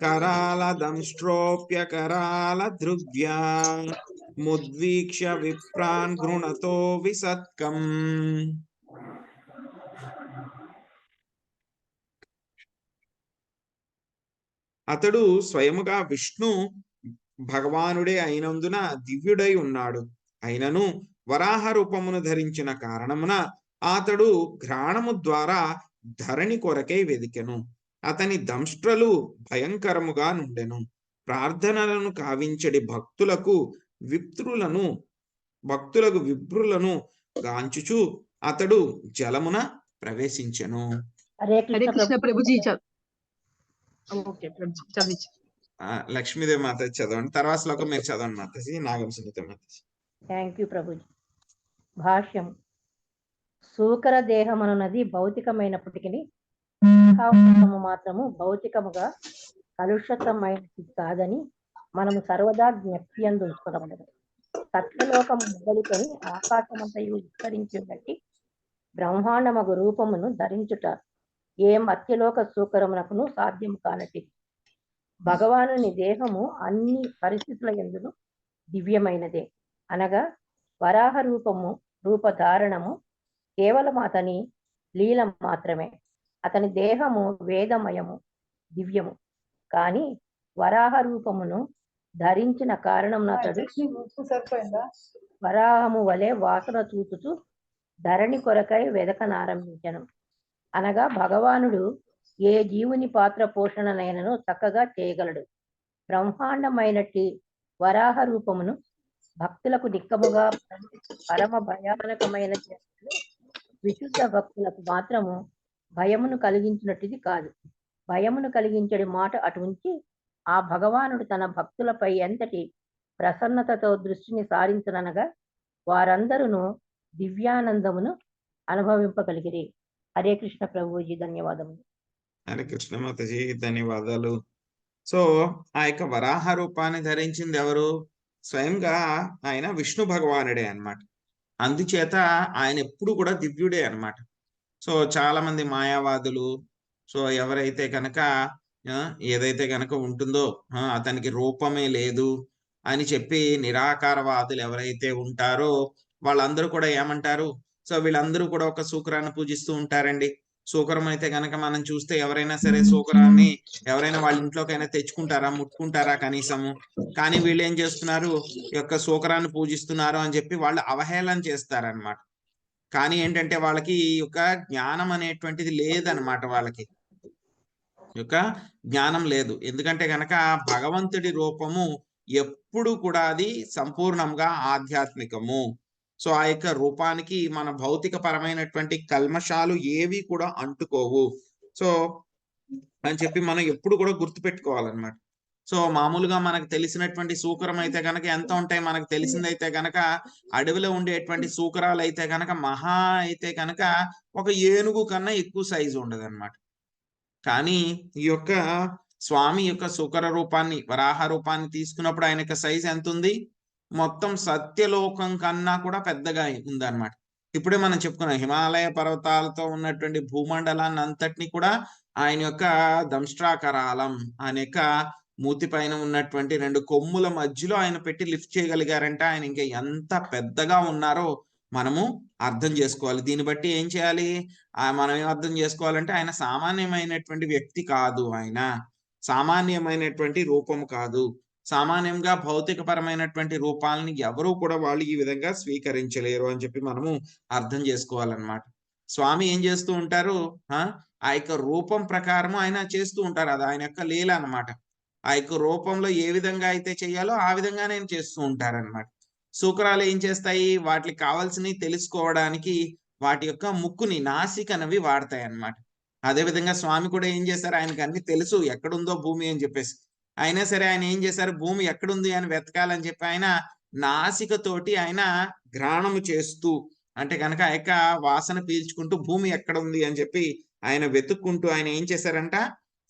కరాల దంష్ట్రోప్య కరాల దృగ్వ్యా ముద్వీక్ష్య విప్రాన్ గృణతో విసత్కం. అతడు స్వయముగా విష్ణు భగవానుడే అయినందున దివ్యుడై ఉన్నాడు. అయినను వరాహ రూపమును ధరించిన కారణమున అతడు ఘ్రాణము ద్వారా ధరణి కొరకై వెదికెను. అతని దంష్ట్రలు భయంకరముగా నుండెను. ప్రార్థనలను కావించడి భక్తులకు విప్రులను గాంచుచు అతడు జలమున ప్రవేశించెను. హరే హరే కృష్ణ ప్రభుజీ. ఓకే చదివించు. లక్ష్మీదేవి మాత చదవండి, తర్వాత శ్లోకం మీరు చదవండి మాతాజీ. నాగం సునీత మాతాజీ. Thank you Prabhuji. భాష్యం. సూకర దేహమనున్నది భౌతికమైనప్పటికీ మాత్రము భౌతికముగా కలుషితమైనది కాదని మనము సర్వదా జ్ఞప్తియందు ఉంచుకోవడం. సత్యలోకము మొదలుకొని ఆకాశమంతయు విస్తరించినట్టి బ్రహ్మాండమగు రూపమును ధరించుట ఏ మత్యలోక సూకరమునకును సాధ్యము కానటిది. భగవానుని దేహము అన్ని పరిస్థితుల యందును దివ్యమైనదే. అనగా వరాహ రూపధారణము కేవలం అతని లీల మాత్రమే. అతని దేహము వేదమయము, దివ్యము. కానీ వరాహ రూపమును ధరించిన కారణం అతడు వరాహము వలె వాసన చూచుచు ధరణి కొరకై వెదకనారంభించను. అనగా భగవానుడు ఏ జీవుని పాత్ర పోషణనైనను చక్కగా చేయగలడు. బ్రహ్మాండమైనట్టి వరాహ రూపమును భక్తులకు నిక్కముగా పరమ భయానకమైన విశుద్ధ భక్తులకు మాత్రము భయమును కలిగించినట్టుది కాదు. భయమును కలిగించడి మాట అటుంచి ఆ భగవానుడు తన భక్తులపై ఎంతటి ప్రసన్నతతో దృష్టిని సారించనగా వారందరూ దివ్యానందమును అనుభవింపగలిగిరి. హరే కృష్ణ ప్రభుజీ. ధన్యవాదములు. హరే కృష్ణ మాతాజీ, ధన్యవాదాలు. సో ఆ యొక్క వరాహ రూపాన్ని ధరించింది ఎవరు? స్వయంగా ఆయన విష్ణు భగవానుడే అన్నమాట. అందుచేత ఆయన ఎప్పుడు కూడా దివ్యుడే అన్నమాట. సో చాలా మంది మాయావాదులు, సో ఎవరైతే కనుక ఏదైతే కనుక ఉంటుందో అతనికి రూపమే లేదు అని చెప్పి నిరాకారవాదులు ఎవరైతే ఉంటారో వాళ్ళందరూ కూడా ఏమంటారు? సో వీళ్ళందరూ కూడా ఒక శూకరాన్ని పూజిస్తూ ఉంటారండి. శూకరం అయితే కనుక మనం చూస్తే ఎవరైనా సరే శూకరాన్ని ఎవరైనా వాళ్ళ ఇంట్లోకైనా తెచ్చుకుంటారా, ముట్టుకుంటారా కనీసము? కానీ వీళ్ళు ఏం చేస్తున్నారు? ఈ యొక్క శూకరాన్ని పూజిస్తున్నారు అని చెప్పి వాళ్ళు అవహేళన చేస్తారనమాట. కానీ ఏంటంటే వాళ్ళకి ఈ యొక్క జ్ఞానం అనేటువంటిది లేదనమాట. వాళ్ళకి యొక్క జ్ఞానం లేదు. ఎందుకంటే కనుక భగవంతుడి రూపము ఎప్పుడు కూడా అది సంపూర్ణంగా ఆధ్యాత్మికము. సో ఆ యొక్క రూపానికి మన భౌతిక పరమైనటువంటి కల్మషాలు ఏవి కూడా అంటుకోవు. సో అని చెప్పి మనం ఎప్పుడు కూడా గుర్తుపెట్టుకోవాలన్నమాట. సో మామూలుగా మనకు తెలిసినటువంటి శూకరం అయితే కనుక ఎంత ఉంటాయి? మనకు తెలిసిందైతే కనుక అడవిలో ఉండేటువంటి శూకరాలు అయితే కనుక మహా అయితే కనుక ఒక ఏనుగు కన్నా ఎక్కువ సైజు ఉండదు అనమాట. కానీ ఈ యొక్క స్వామి యొక్క శూకర రూపాన్ని, వరాహ రూపాన్ని తీసుకున్నప్పుడు ఆయన యొక్క సైజ్ ఎంత ఉంది? మొత్తం సత్యలోకం కన్నా కూడా పెద్దగా ఉందన్నమాట. ఇప్పుడే మనం చెప్పుకున్నాం, హిమాలయ పర్వతాలతో ఉన్నటువంటి భూమండలాన్ని అంతటిని కూడా ఆయన యొక్క దంష్ట్రాకరాలం, ఆయన యొక్క మూతి పైన ఉన్నటువంటి రెండు కొమ్ముల మధ్యలో ఆయన పెట్టి లిఫ్ట్ చేయగలిగారంటే ఆయన ఇంకా ఎంత పెద్దగా ఉన్నారో మనము అర్థం చేసుకోవాలి. దీన్ని బట్టి ఏం చేయాలి? మనం ఏం అర్థం చేసుకోవాలంటే ఆయన సామాన్యమైనటువంటి వ్యక్తి కాదు, ఆయన సామాన్యమైనటువంటి రూపం కాదు. సామాన్యంగా భౌతిక పరమైనటువంటి రూపాలని ఎవరు కూడా వాళ్ళు ఈ విధంగా స్వీకరించలేరు అని చెప్పి మనము అర్థం చేసుకోవాలన్నమాట. స్వామి ఏం చేస్తూ ఉంటారు? ఆ యొక్క రూపం ప్రకారము ఆయన చేస్తూ ఉంటారు. అది ఆయన యొక్క లీల అన్నమాట. ఆ యొక్క రూపంలో ఏ విధంగా అయితే చేయాలో ఆ విధంగా నేను చేస్తూ ఉంటారన్నమాట. శూకరాలు ఏం చేస్తాయి? వాటికి కావాల్సినవి తెలుసుకోవడానికి వాటి యొక్క ముక్కుని, నాసికనవి వాడతాయి అన్నమాట. అదే విధంగా స్వామి కూడా ఏం చేశారు? ఆయనకి అన్ని తెలుసు ఎక్కడుందో భూమి అని చెప్పేసి. అయినా సరే ఆయన ఏం చేశారు? భూమి ఎక్కడుంది అని వెతకాలని చెప్పి ఆయన నాసికతోటి ఆయన ఘ్రాణము చేస్తూ, అంటే కనుక ఆ యొక్క వాసన పీల్చుకుంటూ భూమి ఎక్కడ ఉంది అని చెప్పి ఆయన వెతుక్కుంటూ ఆయన ఏం చేశారంట?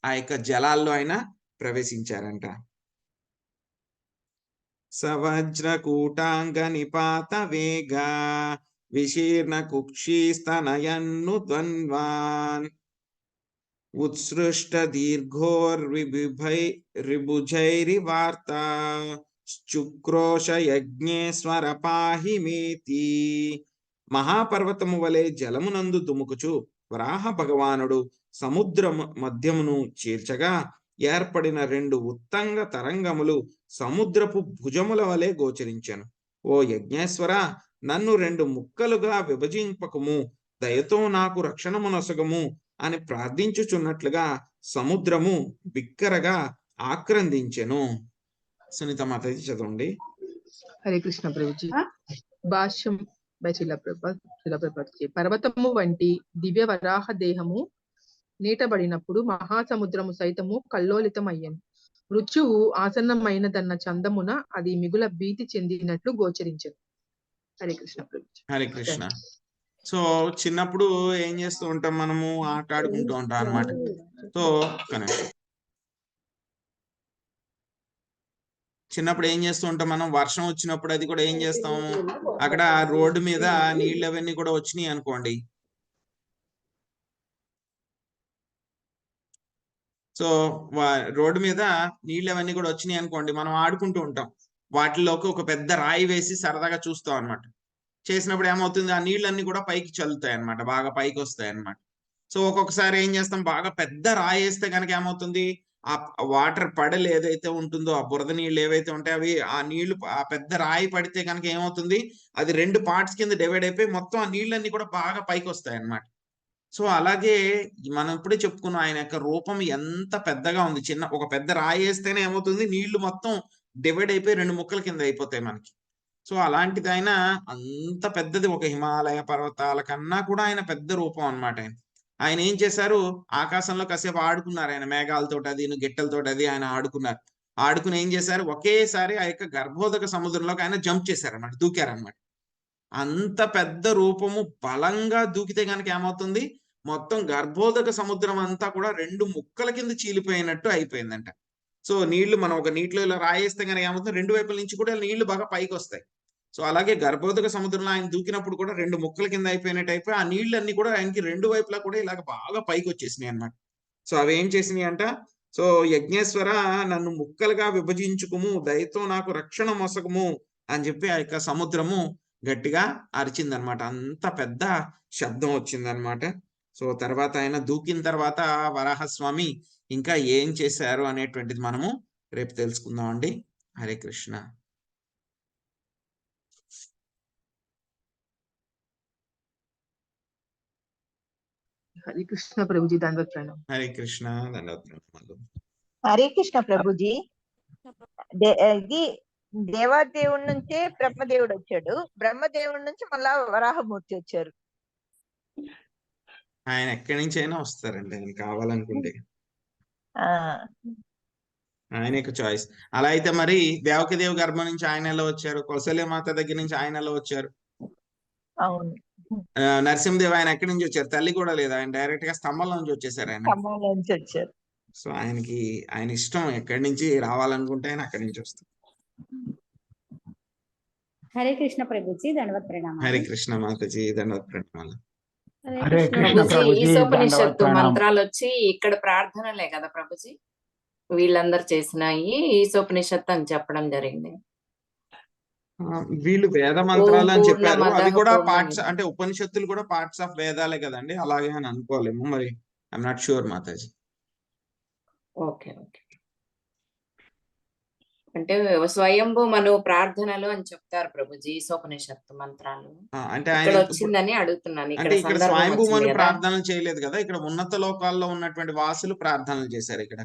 ఆ యొక్క జలాల్లో ఆయన ప్రవేశించారంట. సవజ్ర కూటాంగ నిపాత వేగ విశీర్ణ కుక్షిస్తనయన్ను ద్వంద్వాన్ ఉత్సృష్ట రిభుజైరివార్త శుక్రోశ యజ్ఞేశ్వర పాహిమేతి. మహాపర్వతము వలె జలమునందు దుముకుచు వరాహ భగవానుడు సముద్రము మధ్యమును చీల్చగా ఏర్పడిన 2 ఉత్తంగ తరంగములు సముద్రపు భుజముల వలె గోచరించెను. ఓ యజ్ఞేశ్వర, నన్ను 2 ముక్కలుగా విభజింపకము, దయతో నాకు రక్షణమునొసగము అని ప్రార్థించుచున్నట్లుగా సముద్రము బిక్కరగా ఆక్రందించెను. సునీత మాతాజీ చదవండి. హరే కృష్ణ ప్రభుజీ. భాష్యం బై శిలప్రభాత్జీ. పర్వతము వంటి దివ్య వరాహ దేహము నీటబడినప్పుడు మహాసముద్రము సైతము కల్లోలితమయ్యను. మృత్యువు ఆసన్నమైనదన్న చందమున అది మిగుల భీతి చెందినట్లు గోచరించను. హరే కృష్ణ ప్రభుజీ. హరే కృష్ణ. సో చిన్నప్పుడు ఏం చేస్తూ ఉంటాం, మనము ఆట ఆడుకుంటూ ఉంటాం అన్నమాట. సో చిన్నప్పుడు ఏం చేస్తూ ఉంటాం మనం, వర్షం వచ్చినప్పుడు అది కూడా ఏం చేస్తాము, అక్కడ రోడ్డు మీద నీళ్ళు అవన్నీ కూడా వచ్చినాయి అనుకోండి. సో రోడ్డు మీద నీళ్ళు అవన్నీ కూడా వచ్చినాయి అనుకోండి, మనం ఆడుకుంటూ ఉంటాం. వాటిలోకి ఒక పెద్ద రాయి వేసి సరదాగా చూస్తాం అనమాట. చేసినప్పుడు ఏమవుతుంది, ఆ నీళ్ళన్నీ కూడా పైకి చల్లుతాయి అనమాట, బాగా పైకి వస్తాయి అనమాట. సో ఒక్కొక్కసారి ఏం చేస్తాం, బాగా పెద్ద రాయి వేస్తే కనుక ఏమవుతుంది, ఆ వాటర్ పడలు ఏదైతే ఉంటుందో, ఆ బురద నీళ్ళు ఏవైతే ఉంటాయో అవి ఆ నీళ్లు ఆ పెద్ద రాయి పడితే కనుక ఏమవుతుంది, అది 2 పార్ట్స్ కింద డివైడ్ అయిపోయి మొత్తం ఆ నీళ్ళన్నీ కూడా బాగా పైకి వస్తాయి అన్నమాట. సో అలాగే మనం ఇప్పుడే చెప్పుకున్నాం, ఆయన యొక్క రూపం ఎంత పెద్దగా ఉంది. ఒక పెద్ద రాయి వేస్తేనే ఏమవుతుంది, నీళ్లు మొత్తం డివైడ్ అయిపోయి 2 ముక్కల కింద అయిపోతాయి మనకి. సో అలాంటిది ఆయన అంత పెద్దది, ఒక హిమాలయ పర్వతాల కన్నా కూడా ఆయన పెద్ద రూపం అన్నమాట. ఆయన ఏం చేశారు, ఆకాశంలో కాసేపు ఆడుకున్నారు. ఆయన మేఘాలతోటి అది గిట్టలతోటి అది ఆయన ఆడుకున్నారు. ఆడుకుని ఏం చేశారు, ఒకేసారి ఆ యొక్క గర్భోదక సముద్రంలోకి ఆయన జంప్ చేశారన్నమాట, దూకారన్నమాట. అంత పెద్ద రూపము బలంగా దూకితే కనుక ఏమవుతుంది, మొత్తం గర్భోదక సముద్రం అంతా కూడా 2 ముక్కల కింద చీలిపోయినట్టు అయిపోయిందంట. సో నీళ్లు మనం ఒక నీటిలో ఇలా రాయేస్తే కనుక ఏమవుతుంది, 2 వైపుల నుంచి కూడా నీళ్లు బాగా పైకి వస్తాయి. సో అలాగే గర్భోదక సముద్రంలో ఆయన దూకినప్పుడు కూడా 2 ముక్కల కింద అయిపోయినట్టు అయిపోయి ఆ నీళ్ళన్నీ కూడా ఆయనకి 2 వైపులా కూడా ఇలాగ బాగా పైకి వచ్చేసినాయి అన్నమాట. సో అవి ఏం చేసినాయి అంట, సో యజ్ఞేశ్వర, నన్ను ముక్కలుగా విభజించుకుము, దయతో నాకు రక్షణ మొసగము అని చెప్పి ఆ యొక్క సముద్రము గట్టిగా అరిచిందనమాట. అంత పెద్ద శబ్దం వచ్చిందనమాట. సో తర్వాత ఆయన దూకిన తర్వాత వరాహస్వామి ఇంకా ఏం చేశారు అనేటువంటిది మనము రేపు తెలుసుకుందాం అండి. హరే కృష్ణ. హరే కృష్ణ ప్రభుజీ. దండవత్ ప్రణామం. హరే కృష్ణ. దండవత్ ప్రణామాలు. హరే కృష్ణ ప్రభుజీ. ఇది దేవాదేవుడి నుంచే బ్రహ్మదేవుడు వచ్చాడు, బ్రహ్మదేవుడి నుంచి మళ్ళా వరాహమూర్తి వచ్చారు. ఆయన ఎక్కడి నుంచి అయినా వస్తారండి, ఆయన కావాలనుకుంటే. ఆయన యొక్క చాయిస్. అలా అయితే మరి దేవకదేవి గర్భం నుంచి ఆయన ఎలా వచ్చారు, కౌసల్య మాత దగ్గర నుంచి ఆయన ఎలా వచ్చారు? అవును. నరసింహదేవి ఆయన ఎక్కడి నుంచి వచ్చారు, తల్లి కూడా లేదు, ఆయన డైరెక్ట్ గా స్తంభంలో నుంచి వచ్చేసారు ఆయన. స్తంభంలో నుంచి వచ్చారు. సో ఆయనకి ఆయన ఇష్టం, ఎక్కడి నుంచి రావాలనుకుంటే ఆయన అక్కడి నుంచి వస్తారు. హరే కృష్ణ ప్రభుజీ. దండవత్ ప్రణామాలు. హరే కృష్ణ మాతాజీ. దండవత్ ప్రణామాలు. హరే కృష్ణ ప్రభుజీ. ఈశోపనిషత్తు మంత్రాలు వచ్చి ఇక్కడ ప్రార్థనలే కదా ప్రభుజీ, వీళ్ళందరూ చేసినాయి ఈశోపనిషత్తు అని చెప్పడం జరిగింది. వీళ్ళు వేద మంత్రాలు అని చెప్పారు, అవి కూడా పార్ట్స్, అంటే ఉపనిషత్తులు కూడా పార్ట్స్ ఆఫ్ వేదాలే కదండి, అలాగే అని అనుకోలేము. మరి I'm not sure Mataji. Okay okay. అంటే స్వయంభూ మను ప్రార్థనలు అని చెప్తారు ప్రభుజీ ఈశోపనిషత్తు మంత్రాలు. అంటే ఆయన వచ్చిందని అడుగుతున్నాను. అంటే ఇక్కడ స్వయంభూ మను ప్రార్థనలు చేయలేదు కదా, ఇక్కడ ఉన్నత లోకాల్లో ఉన్నటువంటి వాసులు ప్రార్థనలు చేశారు. ఇక్కడ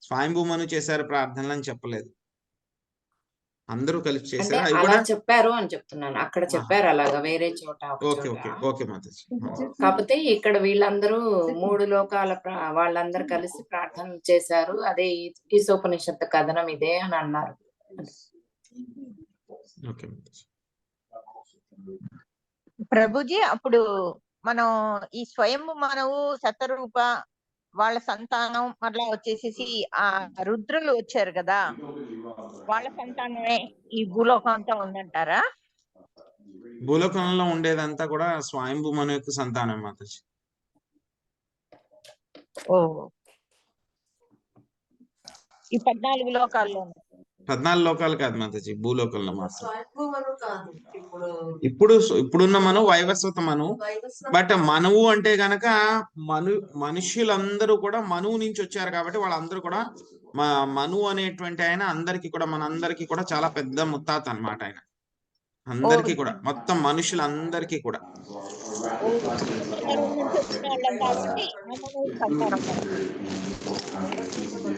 స్వయంభూ మను చేశారు ప్రార్థనలు అని చెప్పలేదు, అందరూ కలిసి చేశారు. అవి కూడా చెప్పారు అని చెప్తున్నాను, అక్కడ చెప్పారు అలాగా వేరే చోట. Okay okay okay Mataji. కాకపోతే ఇక్కడ వీళ్ళందరూ 3 లోకాల వాళ్ళందరూ కలిసి ప్రార్థన చేశారు, అదే ఈశోపనిషత్తు కథనం ఇదే అని అన్నారు. ప్రభుజీ, అప్పుడు మనం ఈ స్వయంభు మనవు శతరూప వాళ్ళ సంతానం మరలా వచ్చేసేసి ఆ రుద్రులు వచ్చారు కదా, వాళ్ళ సంతానమే ఈ భూలోకం అంతా ఉందంటారా? భూలోకంలో ఉండేదంతా కూడా స్వయంభూ మను యొక్క సంతానం మాతాజీ. ఓ ఈ 14 లోకాల్లో 14 లోకాలు కాదు మాతాజీ, భూలోకంలో మాత్రం. ఇప్పుడున్న మను వైవస్వత మను. బట్ మనువు అంటే గనక మనుషులందరూ కూడా మనువు నుంచి వచ్చారు కాబట్టి వాళ్ళందరూ కూడా మనువు అనేటువంటి ఆయన అందరికి కూడా మనందరికి కూడా చాలా పెద్ద ముత్తాత అన్నమాట ఆయన. అందరికి కూడా మొత్తం మనుషులందరికీ కూడా.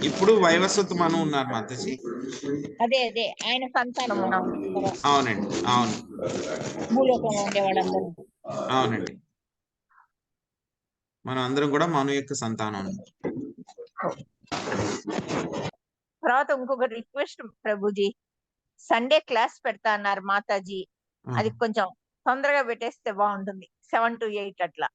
ఇప్పుడు వైవస్వత మను ఉన్నారు మాతాజీ. అదే ఆయన సంతానం. అవునండి, అవును, భూలోకంలో ఉండే వాళ్ళందరూ. అవునండి, మనం అందరం కూడా మను యొక్క సంతానం. తర్వాత ఇంకొక రిక్వెస్ట్ ప్రభుజీ, సండే క్లాస్ పెడతా అన్నారు మాతాజీ, అది కొంచెం తొందరగా పెట్టేస్తే బాగుంటుంది, 7 to 8 అట్లా.